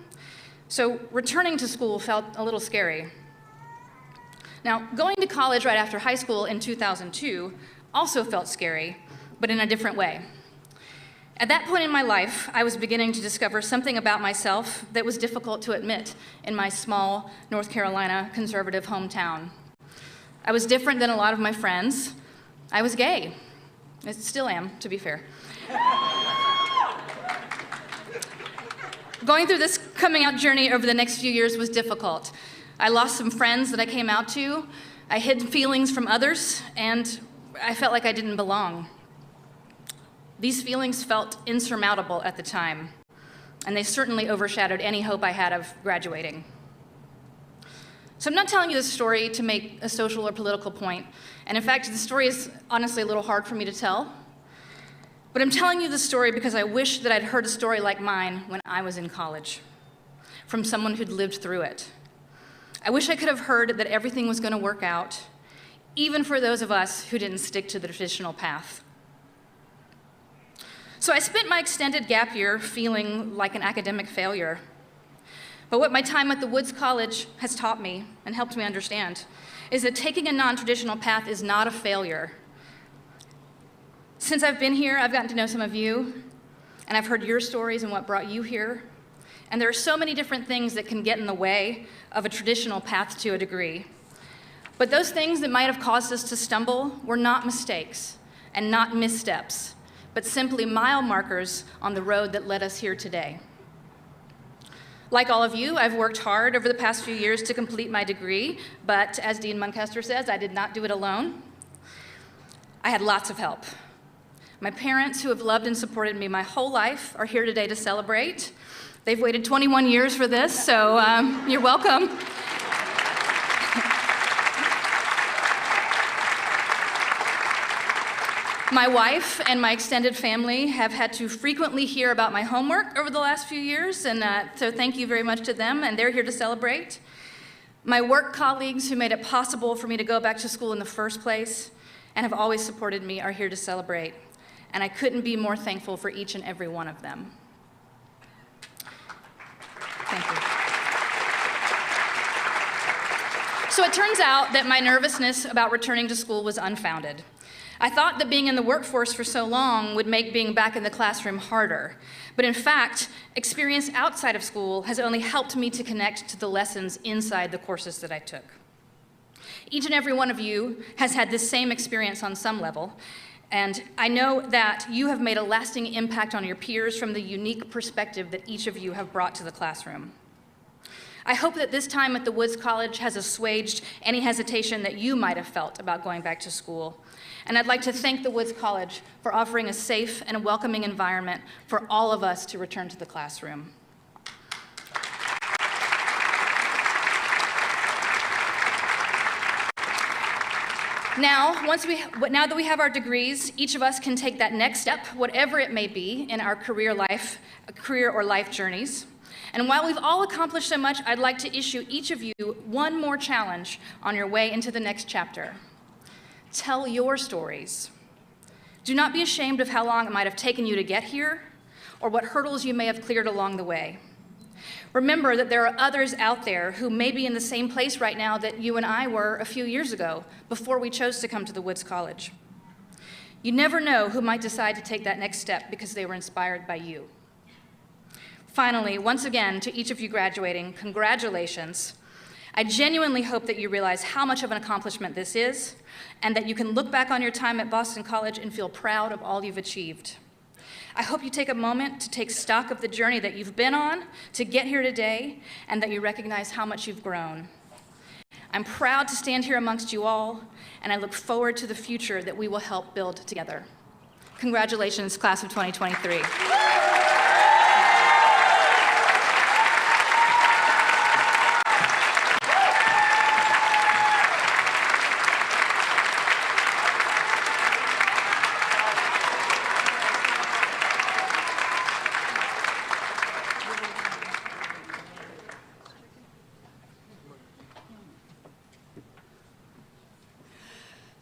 so returning to school felt a little scary. Now, going to college right after high school in 2002 also felt scary, but in a different way. At that point in my life, I was beginning to discover something about myself that was difficult to admit in my small North Carolina conservative hometown. I was different than a lot of my friends. I was gay. I still am, to be fair. Going through this coming out journey over the next few years was difficult. I lost some friends that I came out to. I hid feelings from others, and I felt like I didn't belong. These feelings felt insurmountable at the time, and they certainly overshadowed any hope I had of graduating. So I'm not telling you this story to make a social or political point, and in fact, the story is honestly a little hard for me to tell. But I'm telling you this story because I wish that I'd heard a story like mine when I was in college, from someone who'd lived through it. I wish I could have heard that everything was going to work out, even for those of us who didn't stick to the traditional path. So I spent my extended gap year feeling like an academic failure. But what my time at the Woods College has taught me and helped me understand is that taking a non-traditional path is not a failure. Since I've been here, I've gotten to know some of you, and I've heard your stories and what brought you here. And there are so many different things that can get in the way of a traditional path to a degree. But those things that might have caused us to stumble were not mistakes and not missteps, but simply mile markers on the road that led us here today. Like all of you, I've worked hard over the past few years to complete my degree, but as Dean Muncaster says, I did not do it alone. I had lots of help. My parents, who have loved and supported me my whole life, are here today to celebrate. They've waited 21 years for this, so you're welcome. My wife and my extended family have had to frequently hear about my homework over the last few years, and so thank you very much to them, and they're here to celebrate. My work colleagues who made it possible for me to go back to school in the first place and have always supported me are here to celebrate, and I couldn't be more thankful for each and every one of them. Thank you. So it turns out that my nervousness about returning to school was unfounded. I thought that being in the workforce for so long would make being back in the classroom harder. But in fact, experience outside of school has only helped me to connect to the lessons inside the courses that I took. Each and every one of you has had this same experience on some level, and I know that you have made a lasting impact on your peers from the unique perspective that each of you have brought to the classroom. I hope that this time at the Woods College has assuaged any hesitation that you might have felt about going back to school. And I'd like to thank the Woods College for offering a safe and a welcoming environment for all of us to return to the classroom. Now that we have our degrees, each of us can take that next step, whatever it may be, in our career or life journeys. And while we've all accomplished so much, I'd like to issue each of you one more challenge on your way into the next chapter. Tell your stories. Do not be ashamed of how long it might have taken you to get here, or what hurdles you may have cleared along the way. Remember that there are others out there who may be in the same place right now that you and I were a few years ago, before we chose to come to the Woods College. You never know who might decide to take that next step because they were inspired by you. Finally, once again, to each of you graduating, congratulations. I genuinely hope that you realize how much of an accomplishment this is, and that you can look back on your time at Boston College and feel proud of all you've achieved. I hope you take a moment to take stock of the journey that you've been on to get here today, and that you recognize how much you've grown. I'm proud to stand here amongst you all, and I look forward to the future that we will help build together. Congratulations, class of 2023.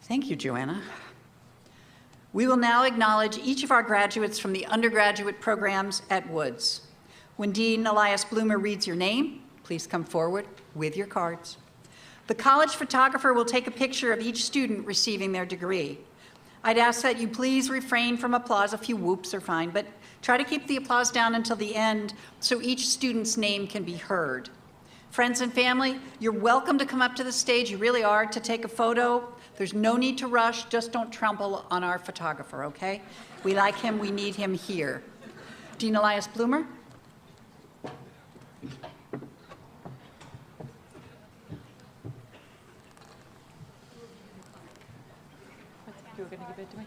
Thank you, Joanna. We will now acknowledge each of our graduates from the undergraduate programs at Woods. When Dean Elias Bloomer reads your name, please come forward with your cards. The college photographer will take a picture of each student receiving their degree. I'd ask that you please refrain from applause. A few whoops are fine, but try to keep the applause down until the end so each student's name can be heard. Friends and family, you're welcome to come up to the stage, you really are, to take a photo. There's no need to rush, just don't trample on our photographer, okay? We like him, we need him here. Dean Elias Bloomer. You were going to give it to me?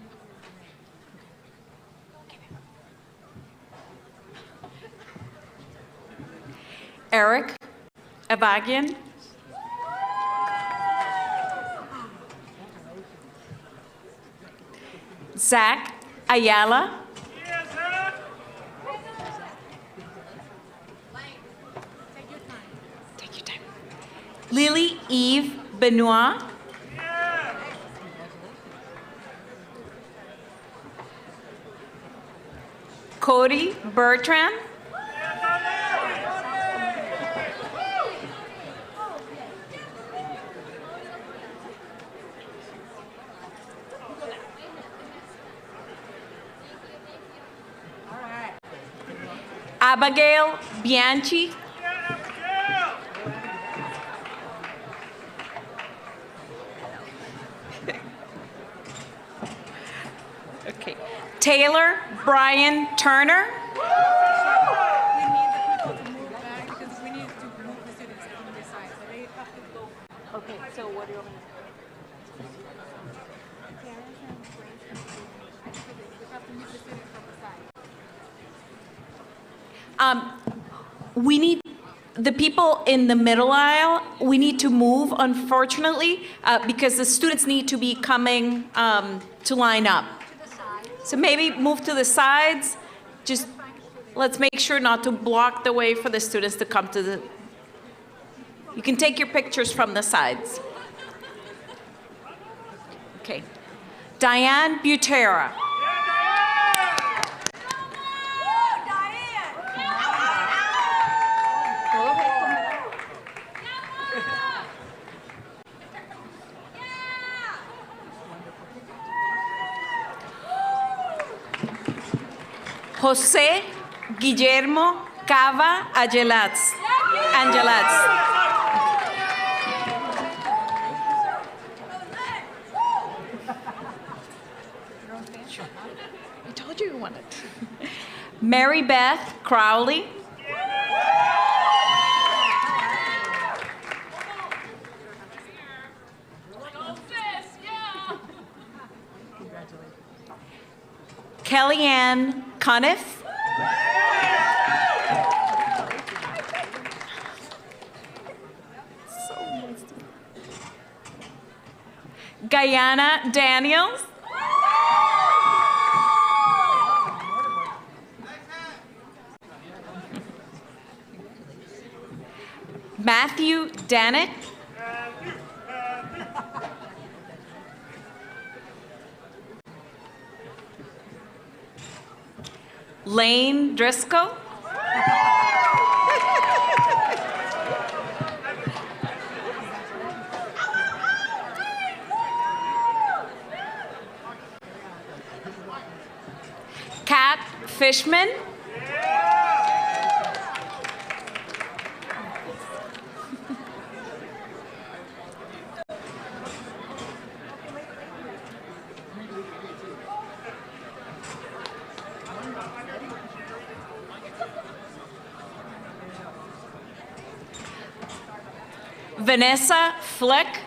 Eric Avagian. Zach Ayala. Take your time. Lily Eve Benoit. Cody Bertrand. Abigail Bianchi. Okay. Taylor Brian Turner. We need the people to move back because we need to move the students from this side. So they have to go. Okay, so what do you want me We have to move the students from the side. We need the people in the middle aisle, we need to move, unfortunately, because the students need to be coming to line up. So maybe move to the sides. Just let's make sure not to block the way for the students to come to the... You can take your pictures from the sides. Okay. Diane Butera. José Guillermo Cava Angelats. I told you wanted. Mary Beth Crowley. Kellyanne Cuniff. Guyana Daniels. Matthew Danick. Lane Driscoll. Kat Fishman. Vanessa Fleck.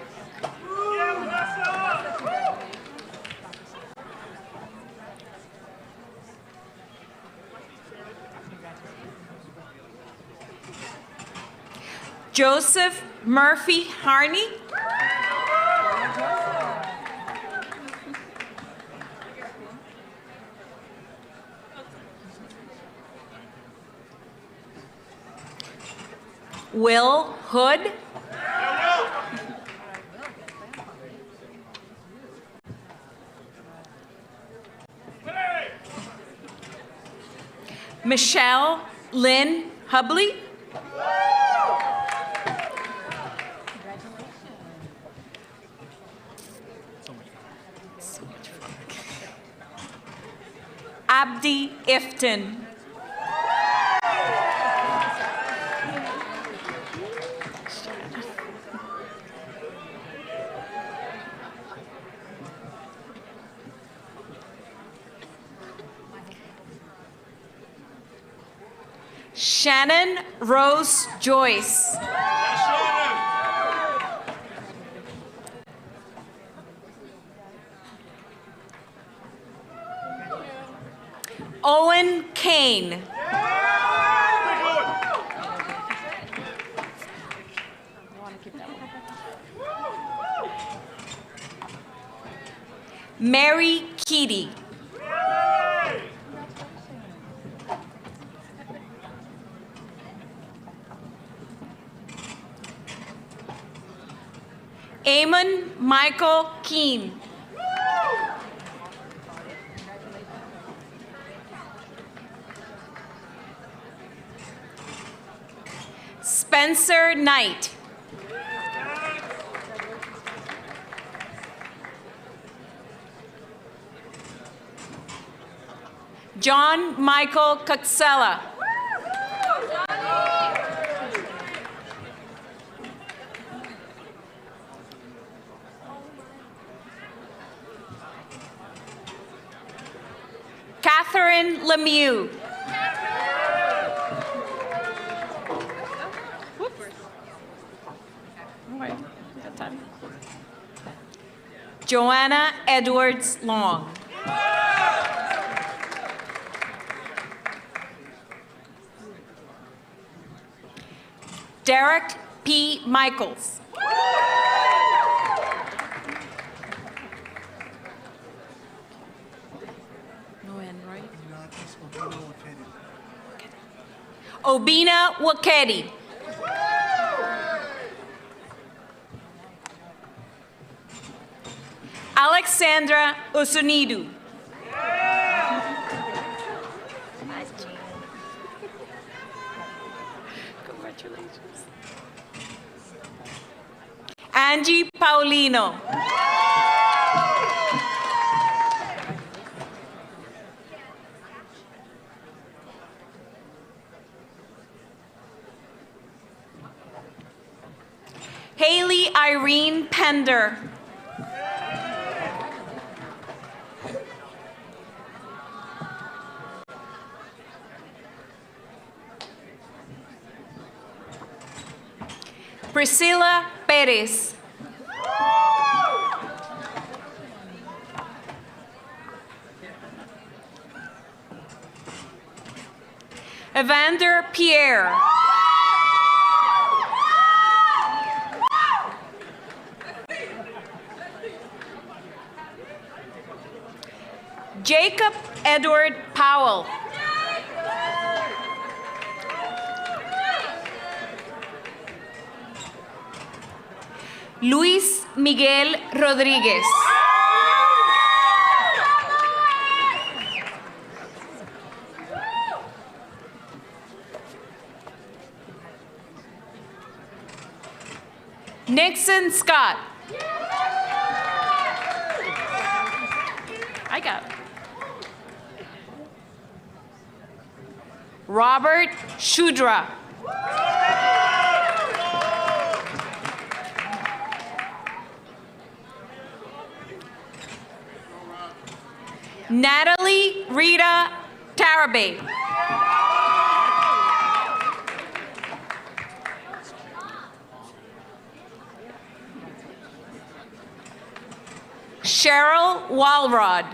Joseph Murphy Harney. Will Hood. Michelle Lynn Hubley. Abdi Iftin. Shannon Rose Joyce. Owen Kane. Mary Keady. Eamon Michael Keane. Spencer Knight. John Michael Coxella. Catherine Lemieux. Joanna Edwards Long. Derek P. Michaels. No N, right? Obina Wakedi. Alexandra Osunidu. Congratulations. Angie Paulino. Haley Irene Pender. Priscilla Perez. Evander Pierre. Jacob Edward Powell. Luis Miguel Rodríguez. Nixon Scott. I got it. Robert Shudra. Natalie Rita Tarabay. Cheryl Walrod.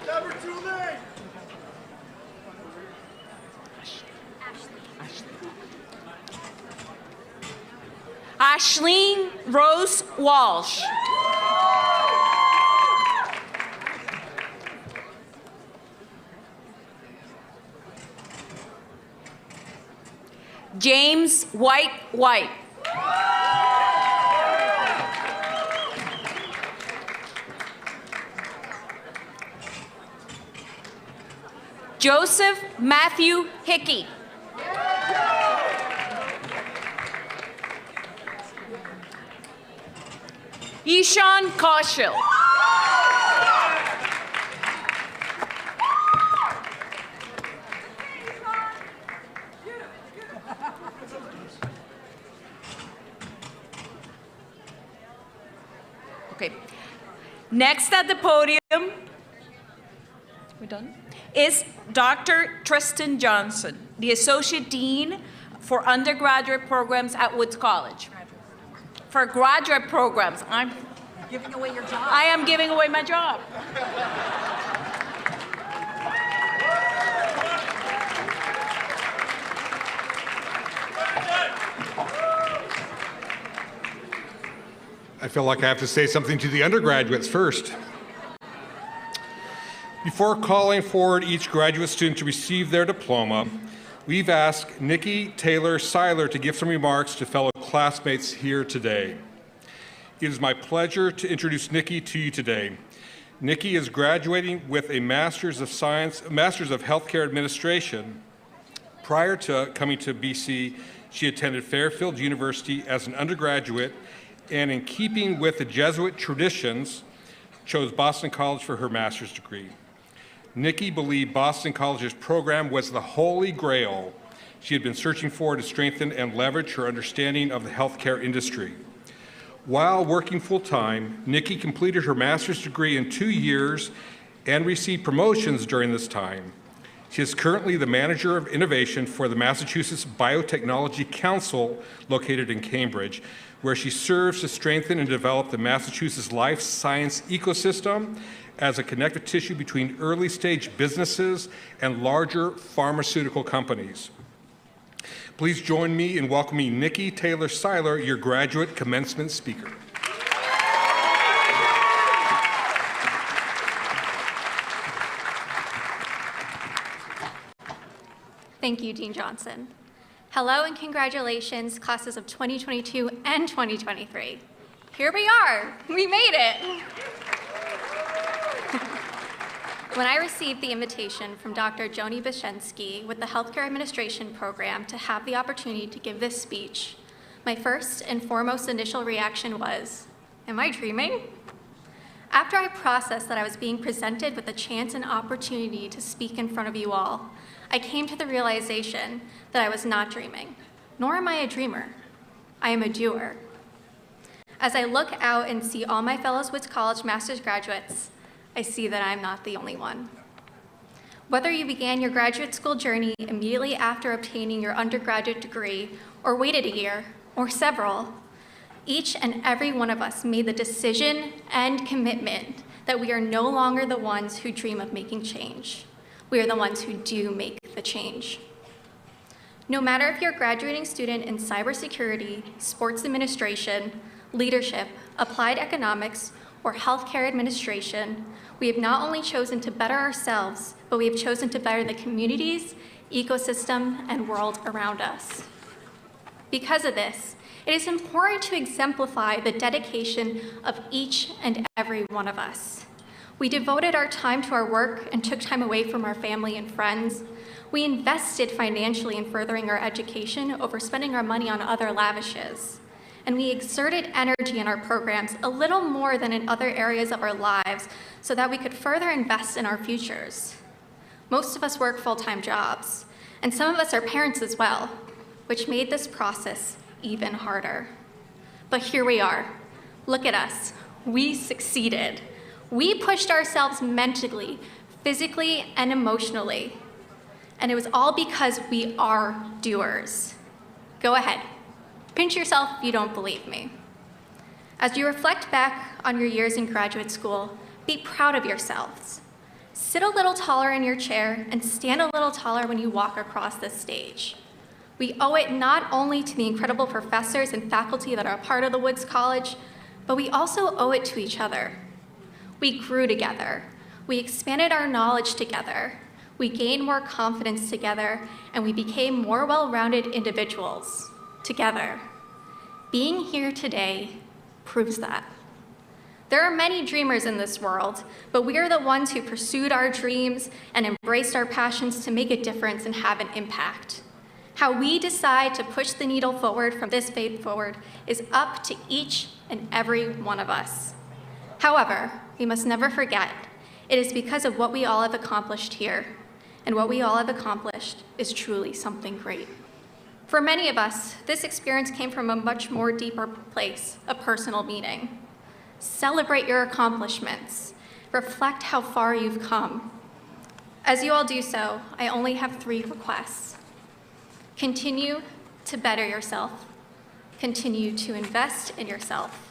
Never too late. Ashleen Rose Walsh. James White. Joseph Matthew Hickey. Ishan Kaushal. Okay. Next at the podium, we're done, is Dr. Tristan Johnson, the Associate Dean for Undergraduate Programs at Woods College. For graduate programs, I'm Giving away your job. I am giving away my job. I feel like I have to say something to the undergraduates first. Before calling forward each graduate student to receive their diploma, we've asked Nikki Taylor Seiler to give some remarks to fellow classmates here today. It is my pleasure to introduce Nikki to you today. Nikki is graduating with a Master's of Healthcare Administration. Prior to coming to BC, she attended Fairfield University as an undergraduate, and in keeping with the Jesuit traditions, chose Boston College for her master's degree. Nikki believed Boston College's program was the holy grail she had been searching for to strengthen and leverage her understanding of the healthcare industry. While working full-time, Nikki completed her master's degree in 2 years and received promotions during this time. She is currently the Manager of Innovation for the Massachusetts Biotechnology Council, located in Cambridge, where she serves to strengthen and develop the Massachusetts life science ecosystem as a connective tissue between early-stage businesses and larger pharmaceutical companies. Please join me in welcoming Nikki Taylor Seiler, your graduate commencement speaker. Thank you, Dean Johnson. Hello and congratulations, classes of 2022 and 2023. Here we are, we made it. When I received the invitation from Dr. Joni Bashensky with the Healthcare Administration Program to have the opportunity to give this speech, my first and foremost initial reaction was, am I dreaming? After I processed that I was being presented with a chance and opportunity to speak in front of you all, I came to the realization that I was not dreaming, nor am I a dreamer. I am a doer. As I look out and see all my fellow Woods College master's graduates, I see that I'm not the only one. Whether you began your graduate school journey immediately after obtaining your undergraduate degree, or waited a year, or several, each and every one of us made the decision and commitment that we are no longer the ones who dream of making change. We are the ones who do make the change. No matter if you're a graduating student in cybersecurity, sports administration, leadership, applied economics, or healthcare administration, we have not only chosen to better ourselves, but we have chosen to better the communities, ecosystem, and world around us. Because of this, it is important to exemplify the dedication of each and every one of us. We devoted our time to our work and took time away from our family and friends. We invested financially in furthering our education over spending our money on other lavishes. And we exerted energy in our programs a little more than in other areas of our lives so that we could further invest in our futures. Most of us work full-time jobs, and some of us are parents as well, which made this process even harder. But here we are. Look at us. We succeeded. We pushed ourselves mentally, physically, and emotionally. And it was all because we are doers. Go ahead. Pinch yourself if you don't believe me. As you reflect back on your years in graduate school, be proud of yourselves. Sit a little taller in your chair and stand a little taller when you walk across this stage. We owe it not only to the incredible professors and faculty that are a part of the Woods College, but we also owe it to each other. We grew together. We expanded our knowledge together. We gained more confidence together, and we became more well-rounded individuals together. Being here today proves that. There are many dreamers in this world, but we are the ones who pursued our dreams and embraced our passions to make a difference and have an impact. How we decide to push the needle forward from this faith forward is up to each and every one of us. However, we must never forget, it is because of what we all have accomplished here, and what we all have accomplished is truly something great. For many of us, this experience came from a much more deeper place, a personal meaning. Celebrate your accomplishments. Reflect how far you've come. As you all do so, I only have 3 requests. Continue to better yourself, continue to invest in yourself,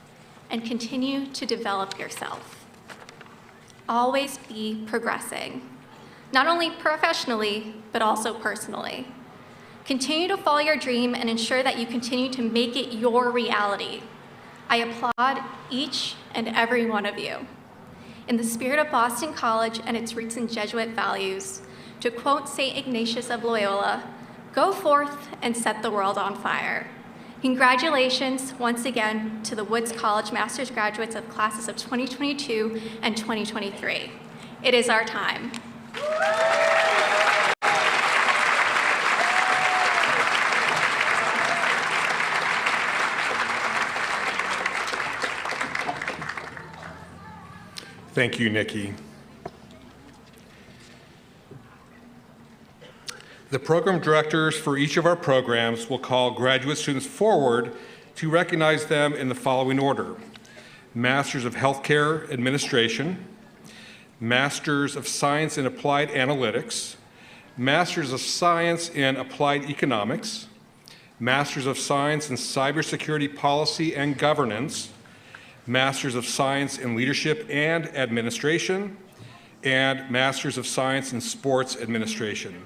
and continue to develop yourself. Always be progressing, not only professionally, but also personally. Continue to follow your dream and ensure that you continue to make it your reality. I applaud each and every one of you. In the spirit of Boston College and its roots in Jesuit values, to quote St. Ignatius of Loyola, go forth and set the world on fire. Congratulations once again to the Woods College Master's graduates of classes of 2022 and 2023. It is our time. Thank you, Nikki. The program directors for each of our programs will call graduate students forward to recognize them in the following order: Masters of Healthcare Administration, Masters of Science in Applied Analytics, Masters of Science in Applied Economics, Masters of Science in Cybersecurity Policy and Governance, Masters of Science in Leadership and Administration, and Masters of Science in Sports Administration.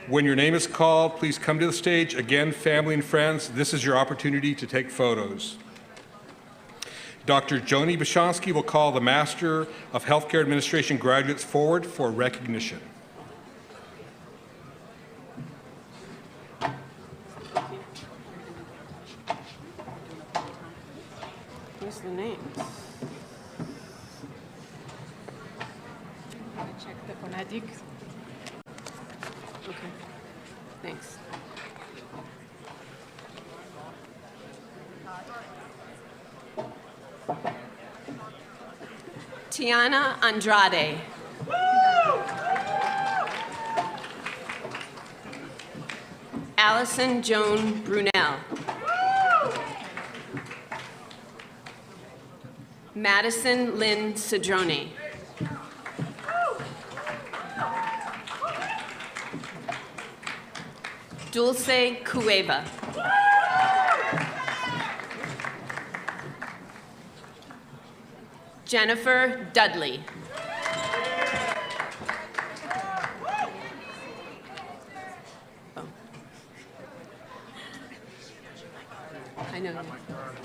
When your name is called, please come to the stage. Again, family and friends, this is your opportunity to take photos. Dr. Joni Bashonsky will call the Master of Healthcare Administration graduates forward for recognition. Here's the names. Check the phonetics. Okay, thanks. Tiana Andrade. Allison Joan Brunel. Madison Lynn Cedrone. Dulce Cueva. Jennifer Dudley. Oh. I know.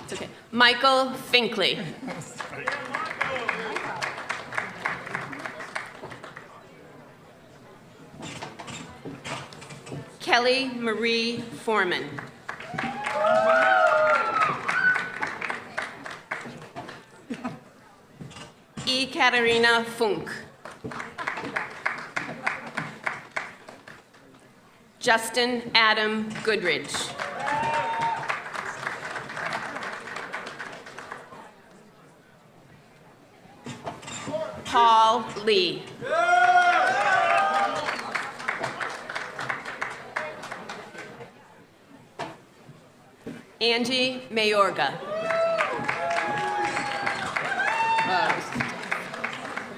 It's okay. Michael Finkley. Kelly Marie Foreman. E. Katarina Funk. Justin Adam Goodridge. Paul Lee. Angie Mayorga.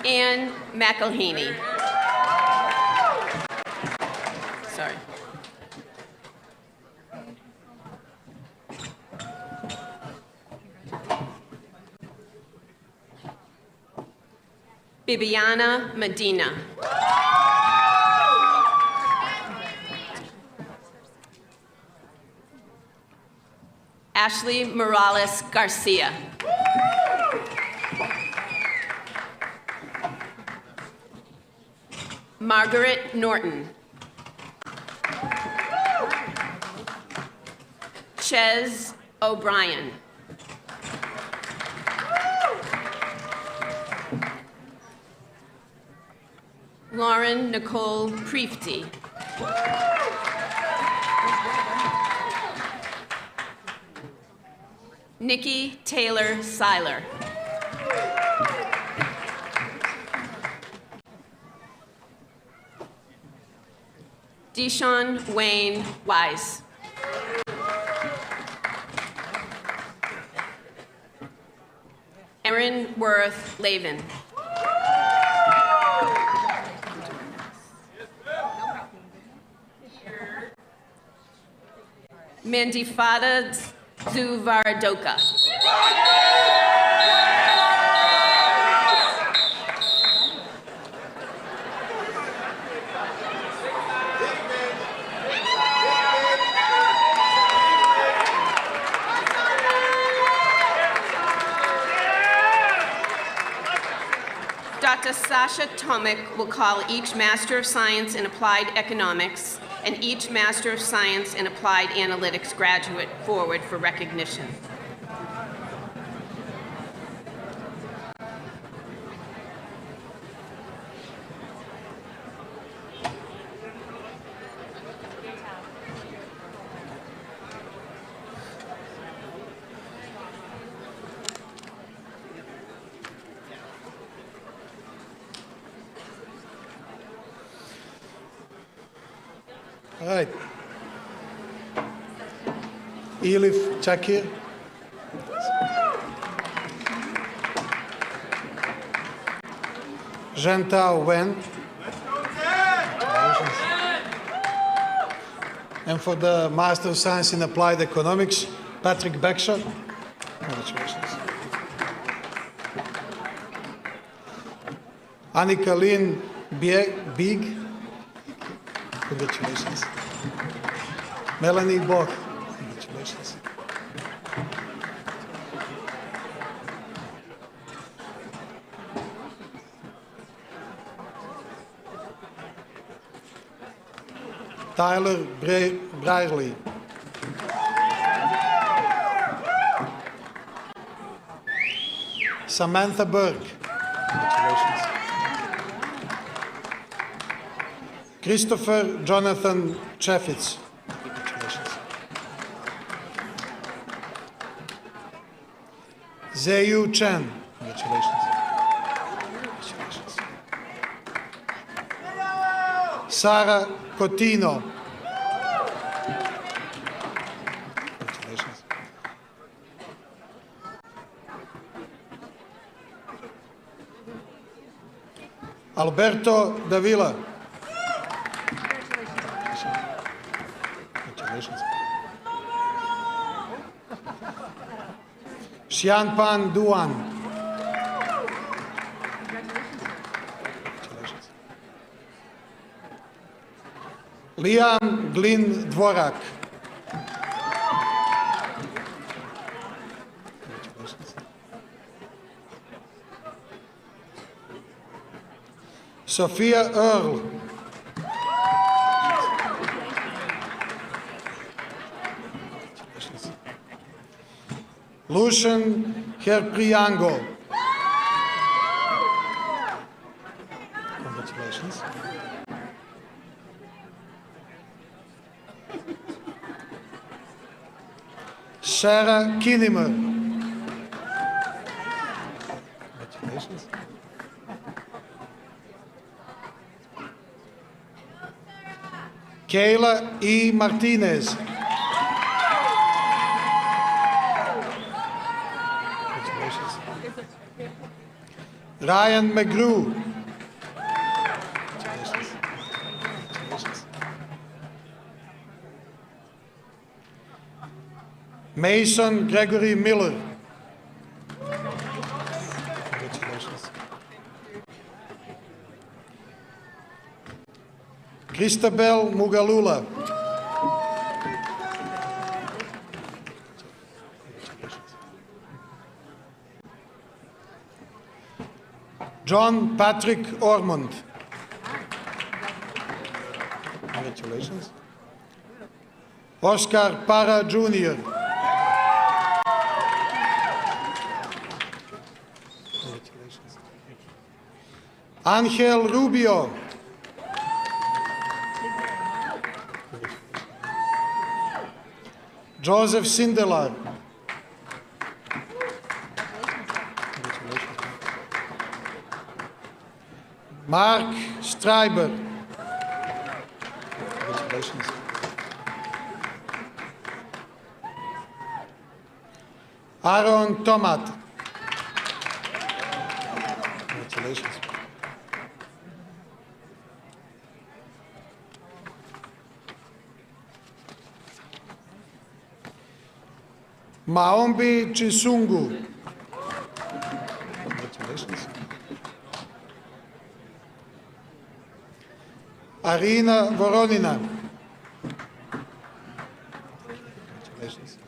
Ann McElhaney. Sorry. Bibiana Medina. Ashley Morales Garcia. Margaret Norton. Ches O'Brien. Lauren Nicole Priefty. Nikki Taylor Seiler. Deshaun Wayne Wise. Erin Worth Lavin. Mandifada Zuvaradoka. Dr. Sasha Tomic will call each Master of Science in Applied Economics and each Master of Science in Applied Analytics graduate forward for recognition. All right. Elif Çakir. Zhentao Wen. And for the Master of Science in Applied Economics, Patrick Beksher. Congratulations. Annika Lynn Big. Congratulations. Melanie Bock. Congratulations. Tyler Brierley. Samantha Burke. Congratulations. Christopher Jonathan Chaffetz. Congratulations. Zayu Chen. Congratulations. Congratulations. Sarah Cotino. Congratulations. Alberto Davila. Congratulations. Xianpan Duan. Congratulations. Liam Glyn Dvorak. Congratulations. Sophia Earl. Congratulations. Lucian Herpriango. Congratulations. Sarah Kinnemer. Congratulations. Kayla E. Martinez. Congratulations. Ryan McGrew. Congratulations. Congratulations. Mason Gregory Miller. Congratulations. Christabel Mugalula. John Patrick Ormond. Congratulations. Oscar Parra Jr. Congratulations. Angel Rubio. Joseph Sindelar. Congratulations. Mark Streiber. Congratulations. Aaron Tomat. Congratulations. Maombi Chisungu. Congratulations. Arina Voronina. Congratulations.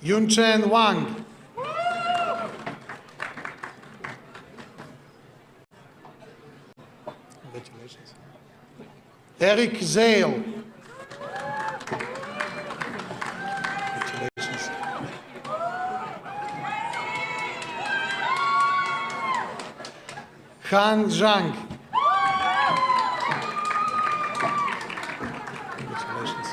Yunchen Wang. Congratulations. Eric Zale. Congratulations. Han Zhang. Congratulations.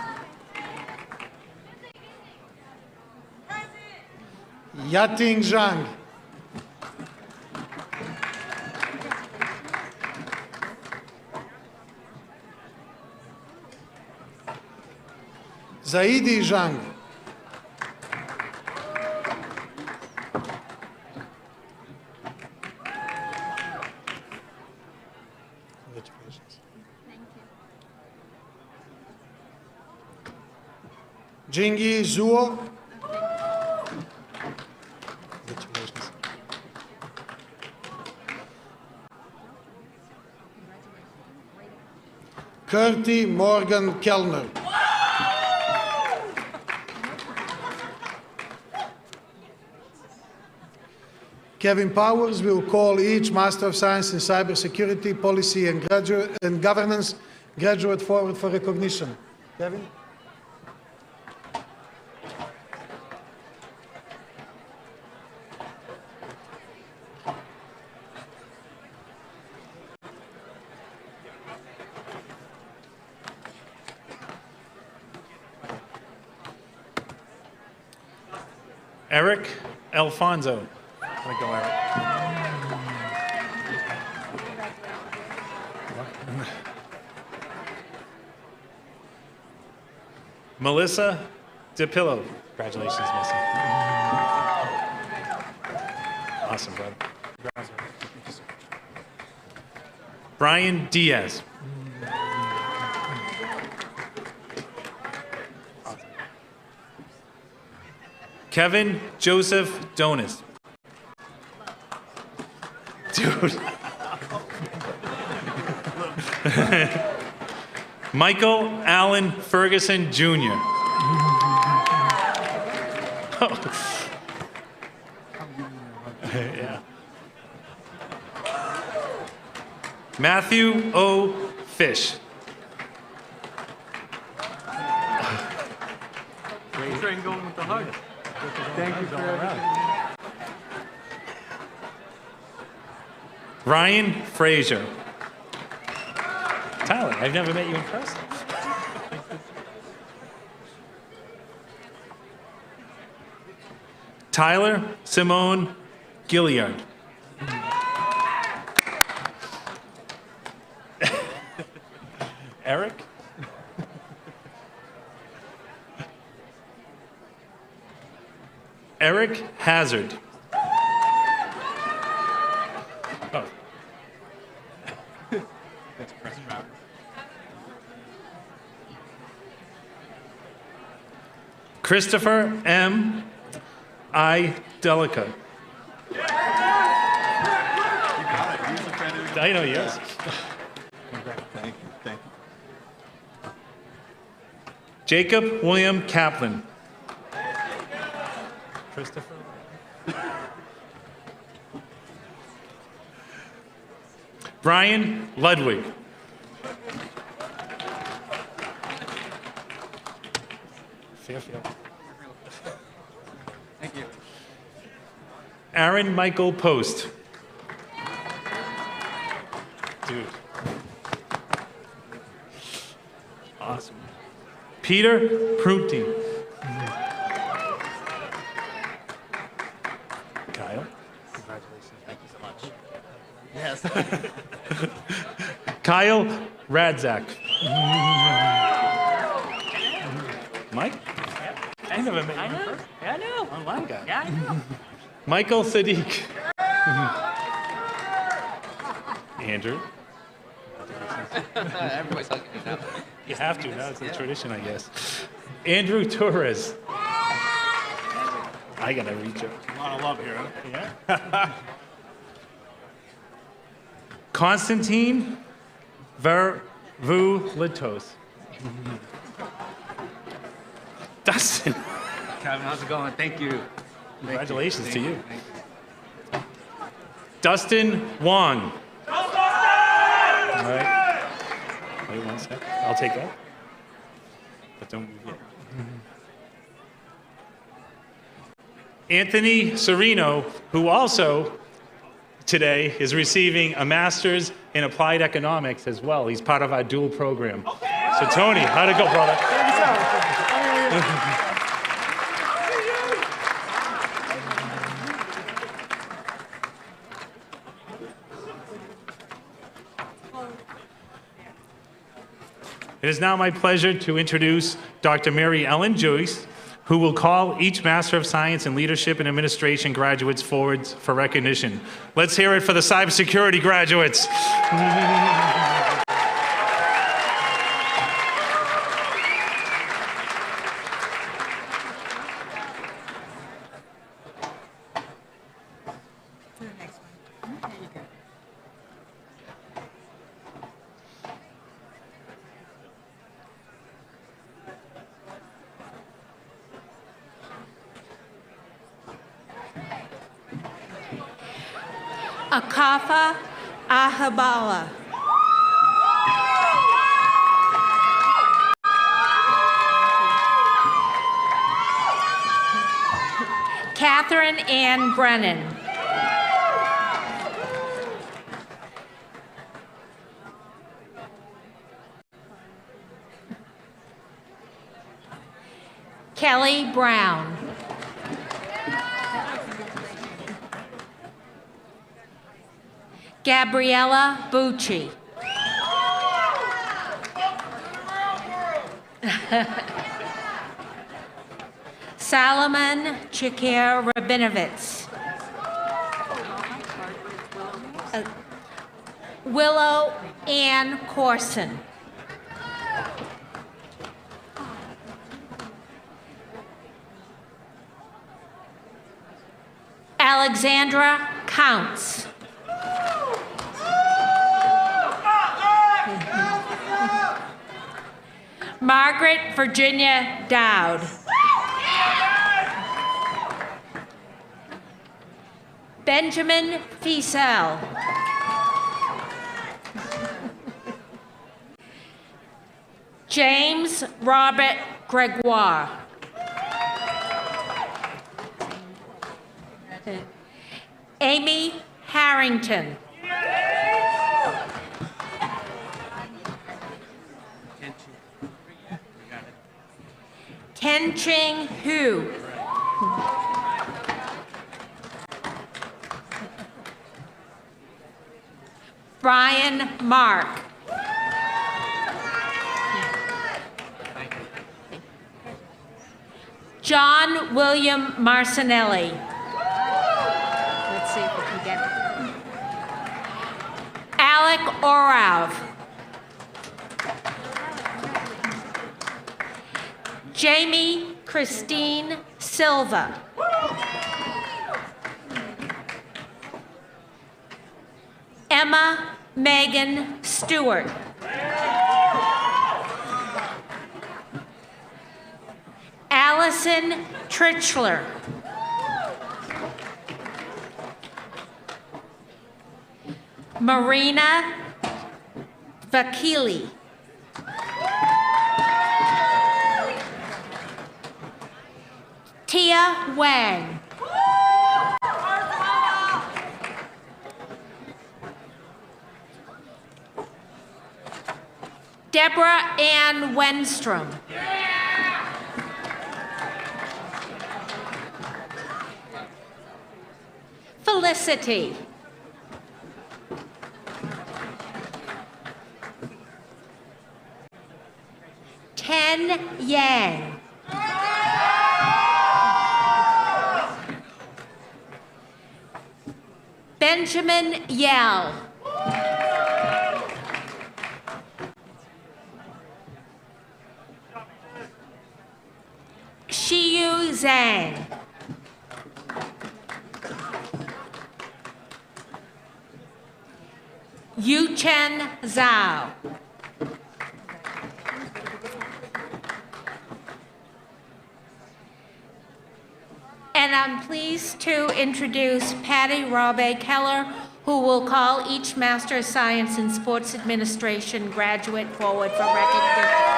Yating Zhang. Zaidi Zhang. Jingyi Zhuo. Curti Morgan Kellner. Kevin Powers will call each Master of Science in Cybersecurity, Policy and Governance graduate forward for recognition. Kevin? Eric Alfonso. Let go, Eric. Melissa DePillo. Congratulations, Melissa. Awesome, brother. Brian Diaz. Kevin Joseph Donis. Dude. Michael Allen Ferguson Jr. Yeah. Matthew O. Fish. Great train going with the hug. Thank you for everything. Ryan Frazier. Tyler, I've never met you in person. Tyler Simone Gilliard. Eric? Eric Hazard. Oh. That's Chris Travers. Christopher M. I. Delica. I know, yes. Thank you. Thank you. Jacob William Kaplan. Christopher. Brian Ludwig. Fairfield. Thank you. Aaron Michael Post. Dude. Awesome. Peter Prunty. Kyle. Congratulations. Thank you so much. Yes. Kyle Radzak. Mike? I never met you. I know. Yeah, I know. Online guy. Yeah, I know. Michael Sadiq. Andrew. Everybody's hugging me now. You have to now. It's a tradition, I guess. Andrew Torres. I gotta reach out. A lot of love here, huh? Yeah. Constantine Vervulitos. Dustin. Kevin, how's it going? Thank you. Congratulations to you. Dustin Wong. All right. Wait 1 sec. I'll take that. But don't move yet. Anthony Serino, who also today is receiving a master's in applied economics as well. He's part of our dual program. So Tony, how'd it go, brother? It is now my pleasure to introduce Dr. Mary Ellen Joyce, who will call each Master of Science in Leadership and Administration graduates forward for recognition. Let's hear it for the cybersecurity graduates. Akafa Ahabala. Catherine Ann Brennan. Kelly Brown. Gabriella Bucci. Solomon Chikir Rabinovitz. Willow Ann Corson. Alexandra Counts. Margaret Virginia Dowd. Benjamin Fiesel. James Robert Gregoire. Amy Harrington. Tenching Hu. Brian Mark. John William Marcinelli. Let's see if we can get it. Alec Orav. Jamie Christine Silva. Emma Megan Stewart. Allison Trichler. Marina Vakili. Tia Wang. Deborah Ann Wenstrom. Felicity. Ten Yang. Benjamin Yell. Shiyu Zhang. Yuchen Zhao. And I'm pleased to introduce Patty Robe Keller, who will call each Master of Science in Sports Administration graduate forward for recognition.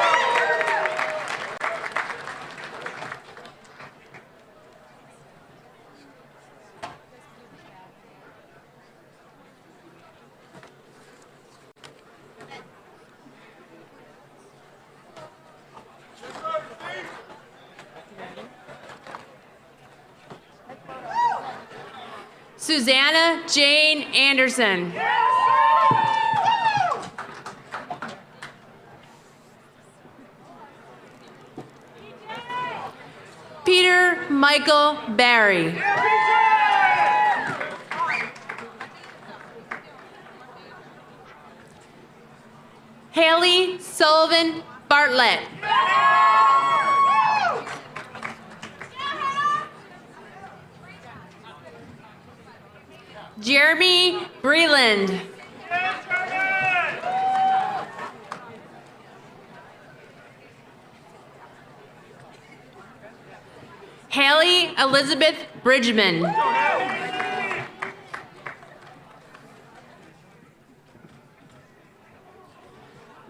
Susanna Jane Anderson. Peter Michael Barry. Haley Sullivan Bartlett. Jeremy Breland. Haley Elizabeth Bridgman.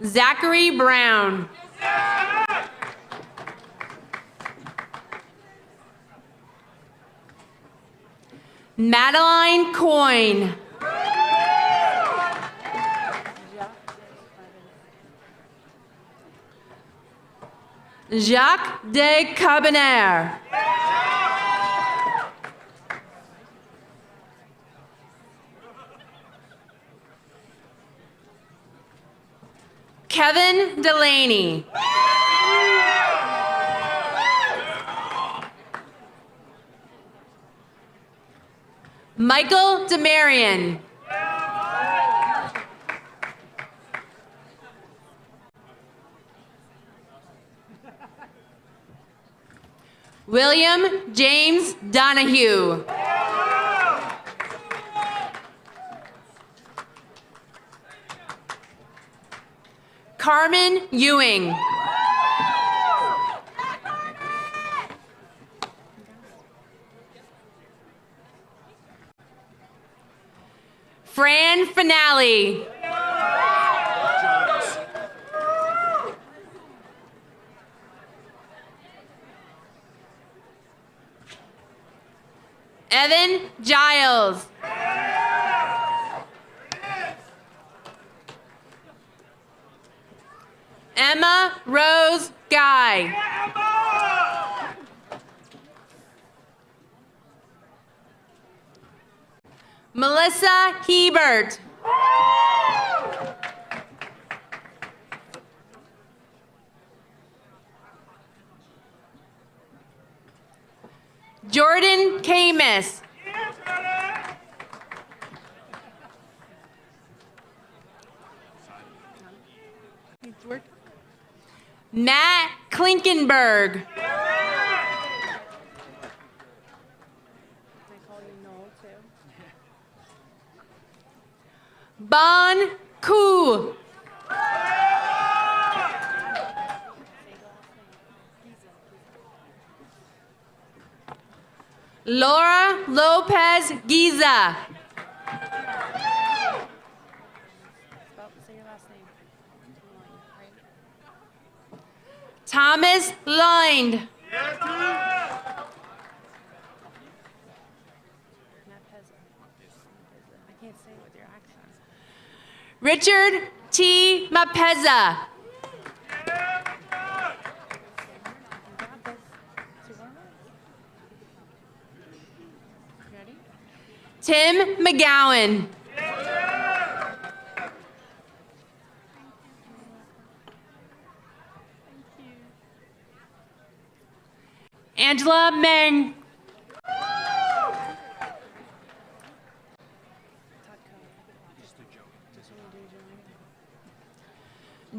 Zachary Brown. Madeline Coyne. Jacques de Cabanère. Kevin Delaney. Michael Demarion. William James Donahue. Carmen Ewing. Fran Finale. Evan Giles. Emma Rose Guy. Melissa Hebert. Jordan Camus. Matt Klinkenberg. Bon Koo. Laura Lopez Giza. Thomas Lind. Richard T. Mapeza. Tim McGowan. Angela Meng.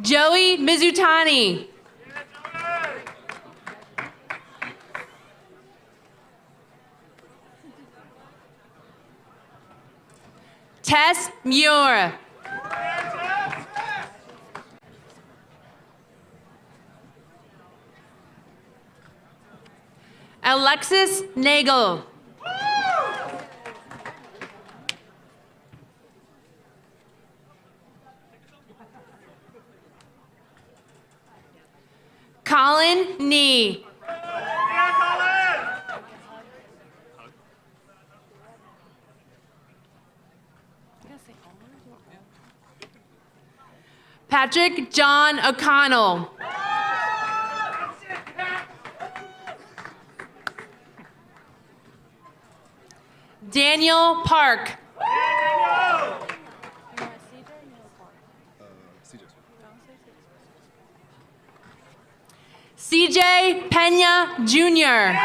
Joey Mizutani. Tess Muir. Alexis Nagel. Colin Nee. Patrick John O'Connell. Daniel Park. CJ Pena Jr.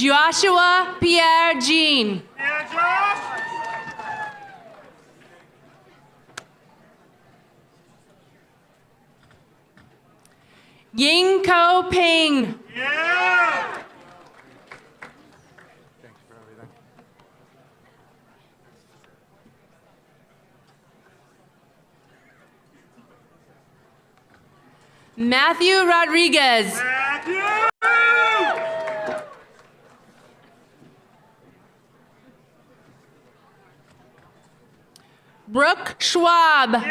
Joshua Pierre Jean. Ying Ko Ping. Matthew Rodriguez. Brooke Schwab.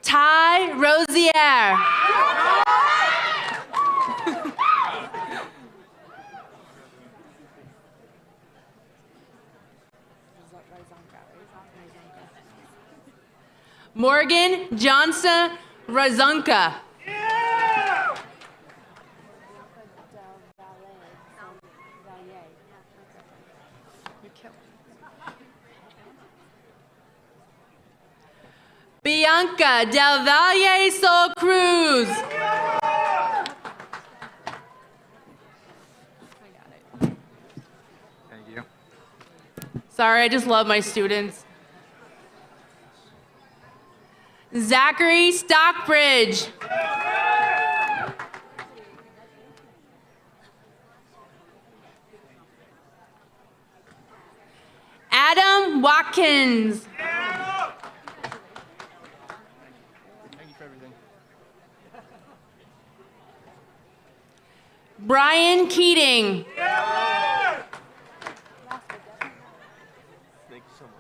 Ty Rosier. Morgan Johnson Razunka. Bianca Del Valle Sol Cruz. Thank you. Sorry, I just love my students. Zachary Stockbridge. Adam Watkins. Thank you for everything. Brian Keating. Thank you so much.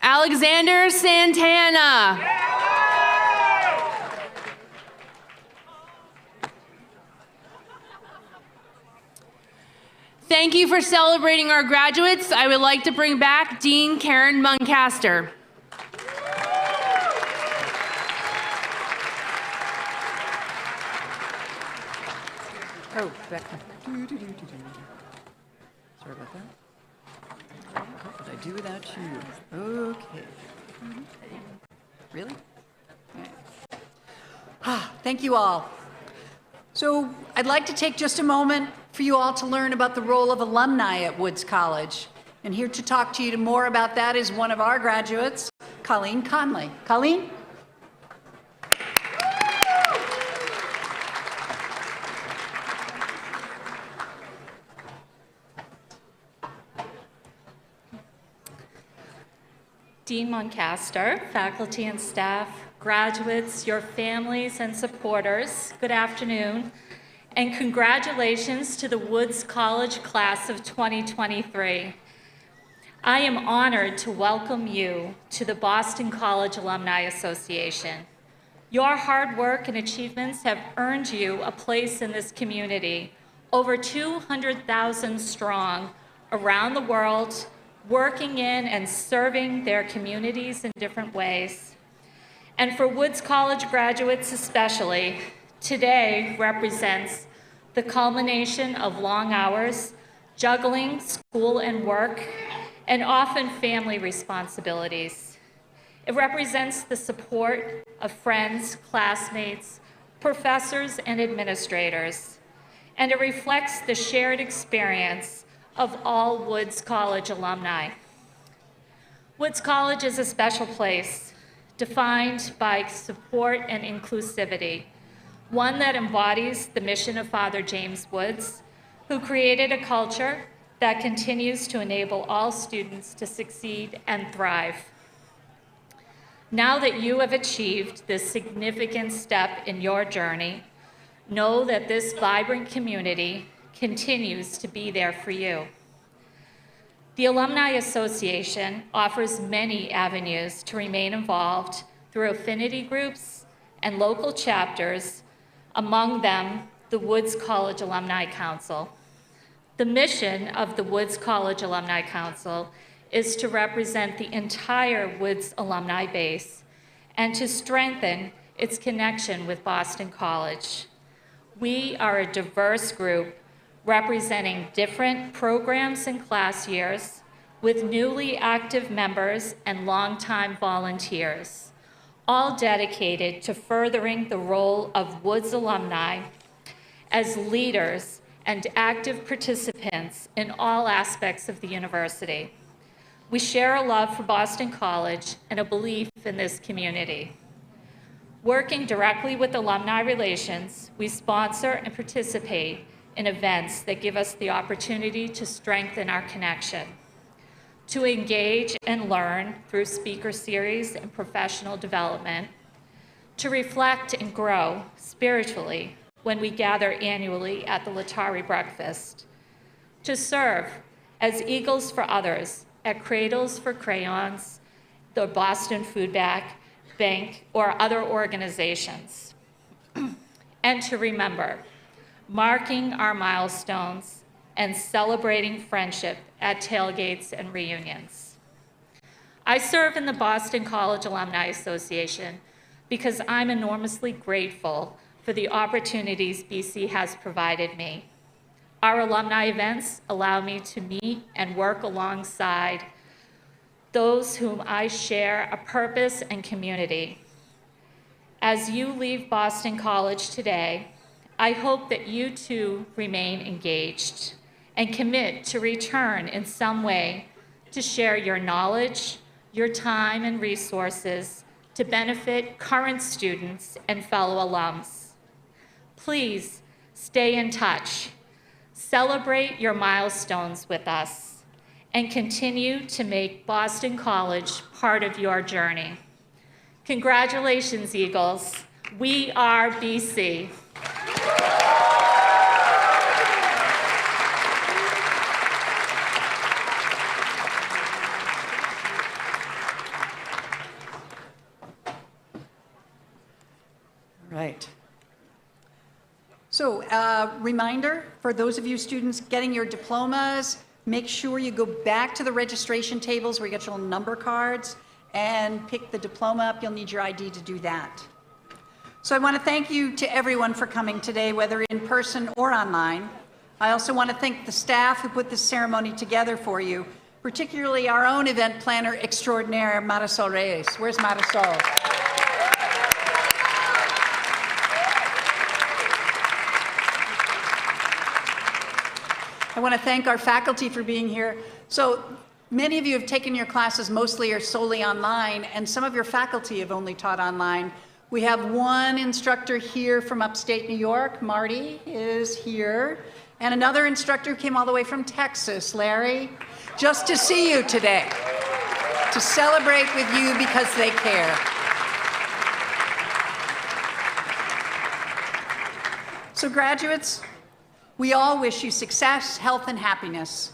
Alexander Santana. Thank you for celebrating our graduates. I would like to bring back Dean Karen Muncaster. Oh, Becca. Sorry about that. What would I do without you? Okay. Really? Thank you all. So I'd like to take just a moment for you all to learn about the role of alumni at Woods College. And here to talk to you more about that is one of our graduates, Colleen Conley. Colleen? Dean Muncaster, faculty and staff, graduates, your families and supporters, good afternoon, and congratulations to the Woods College class of 2023. I am honored to welcome you to the Boston College Alumni Association. Your hard work and achievements have earned you a place in this community, over 200,000 strong around the world, working in and serving their communities in different ways. And for Woods College graduates especially, today represents the culmination of long hours, juggling school and work, and often family responsibilities. It represents the support of friends, classmates, professors, and administrators. And it reflects the shared experience of all Woods College alumni. Woods College is a special place, defined by support and inclusivity, one that embodies the mission of Father James Woods, who created a culture that continues to enable all students to succeed and thrive. Now that you have achieved this significant step in your journey, know that this vibrant community continues to be there for you. The Alumni Association offers many avenues to remain involved through affinity groups and local chapters, among them the Woods College Alumni Council. The mission of the Woods College Alumni Council is to represent the entire Woods alumni base and to strengthen its connection with Boston College. We are a diverse group representing different programs and class years with newly active members and longtime volunteers, all dedicated to furthering the role of Woods alumni as leaders and active participants in all aspects of the university. We share a love for Boston College and a belief in this community. Working directly with alumni relations, we sponsor and participate in events that give us the opportunity to strengthen our connection, to engage and learn through speaker series and professional development, to reflect and grow spiritually when we gather annually at the Latari Breakfast, to serve as eagles for others at Cradles for Crayons, the Boston Food Bank, or other organizations, and to remember, marking our milestones and celebrating friendship at tailgates and reunions. I serve in the Boston College Alumni Association because I'm enormously grateful for the opportunities BC has provided me. Our alumni events allow me to meet and work alongside those whom I share a purpose and community. As you leave Boston College today, I hope that you too remain engaged and commit to return in some way to share your knowledge, your time and resources to benefit current students and fellow alums. Please stay in touch, celebrate your milestones with us, and continue to make Boston College part of your journey. Congratulations, Eagles. We are BC. Right. So, reminder for those of you students getting your diplomas, make sure you go back to the registration tables where you get your little number cards and pick the diploma up. You'll need your ID to do that. So I want to thank you to everyone for coming today, whether in person or online. I also want to thank the staff who put this ceremony together for you, particularly our own event planner extraordinaire, Marisol Reyes. Where's Marisol? I want to thank our faculty for being here. So many of you have taken your classes mostly or solely online, and some of your faculty have only taught online. We have one instructor here from upstate New York, Marty is here, and another instructor who came all the way from Texas, Larry, just to see you today, to celebrate with you because they care. So graduates, we all wish you success, health, and happiness.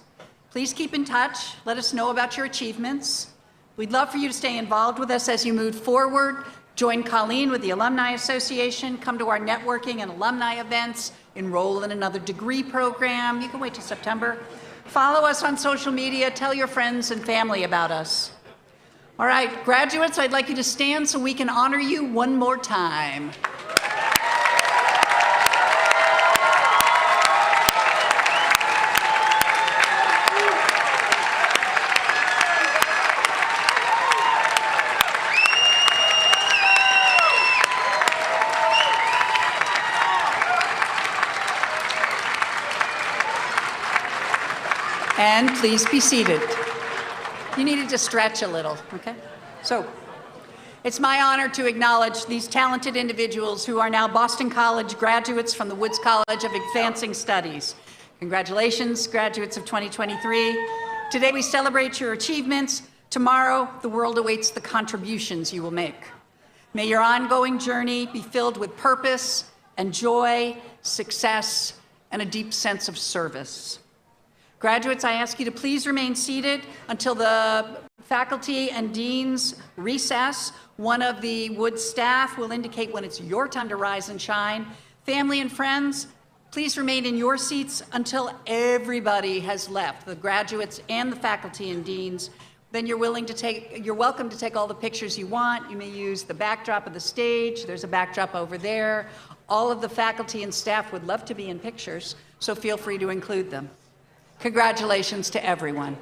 Please keep in touch. Let us know about your achievements. We'd love for you to stay involved with us as you move forward. Join Colleen with the Alumni Association. Come to our networking and alumni events. Enroll in another degree program. You can wait till September. Follow us on social media. Tell your friends and family about us. All right, graduates, I'd like you to stand so we can honor you one more time. And please be seated. You needed to stretch a little, okay? So, it's my honor to acknowledge these talented individuals who are now Boston College graduates from the Woods College of Advancing Studies. Congratulations, graduates of 2023. Today we celebrate your achievements. Tomorrow, the world awaits the contributions you will make. May your ongoing journey be filled with purpose and joy, success, and a deep sense of service. Graduates, I ask you to please remain seated until the faculty and deans recess. One of the Woods staff will indicate when it's your time to rise and shine. Family and friends, please remain in your seats until everybody has left, the graduates and the faculty and deans. Then you're welcome to take all the pictures you want. You may use the backdrop of the stage. There's a backdrop over there. All of the faculty and staff would love to be in pictures, so feel free to include them. Congratulations to everyone.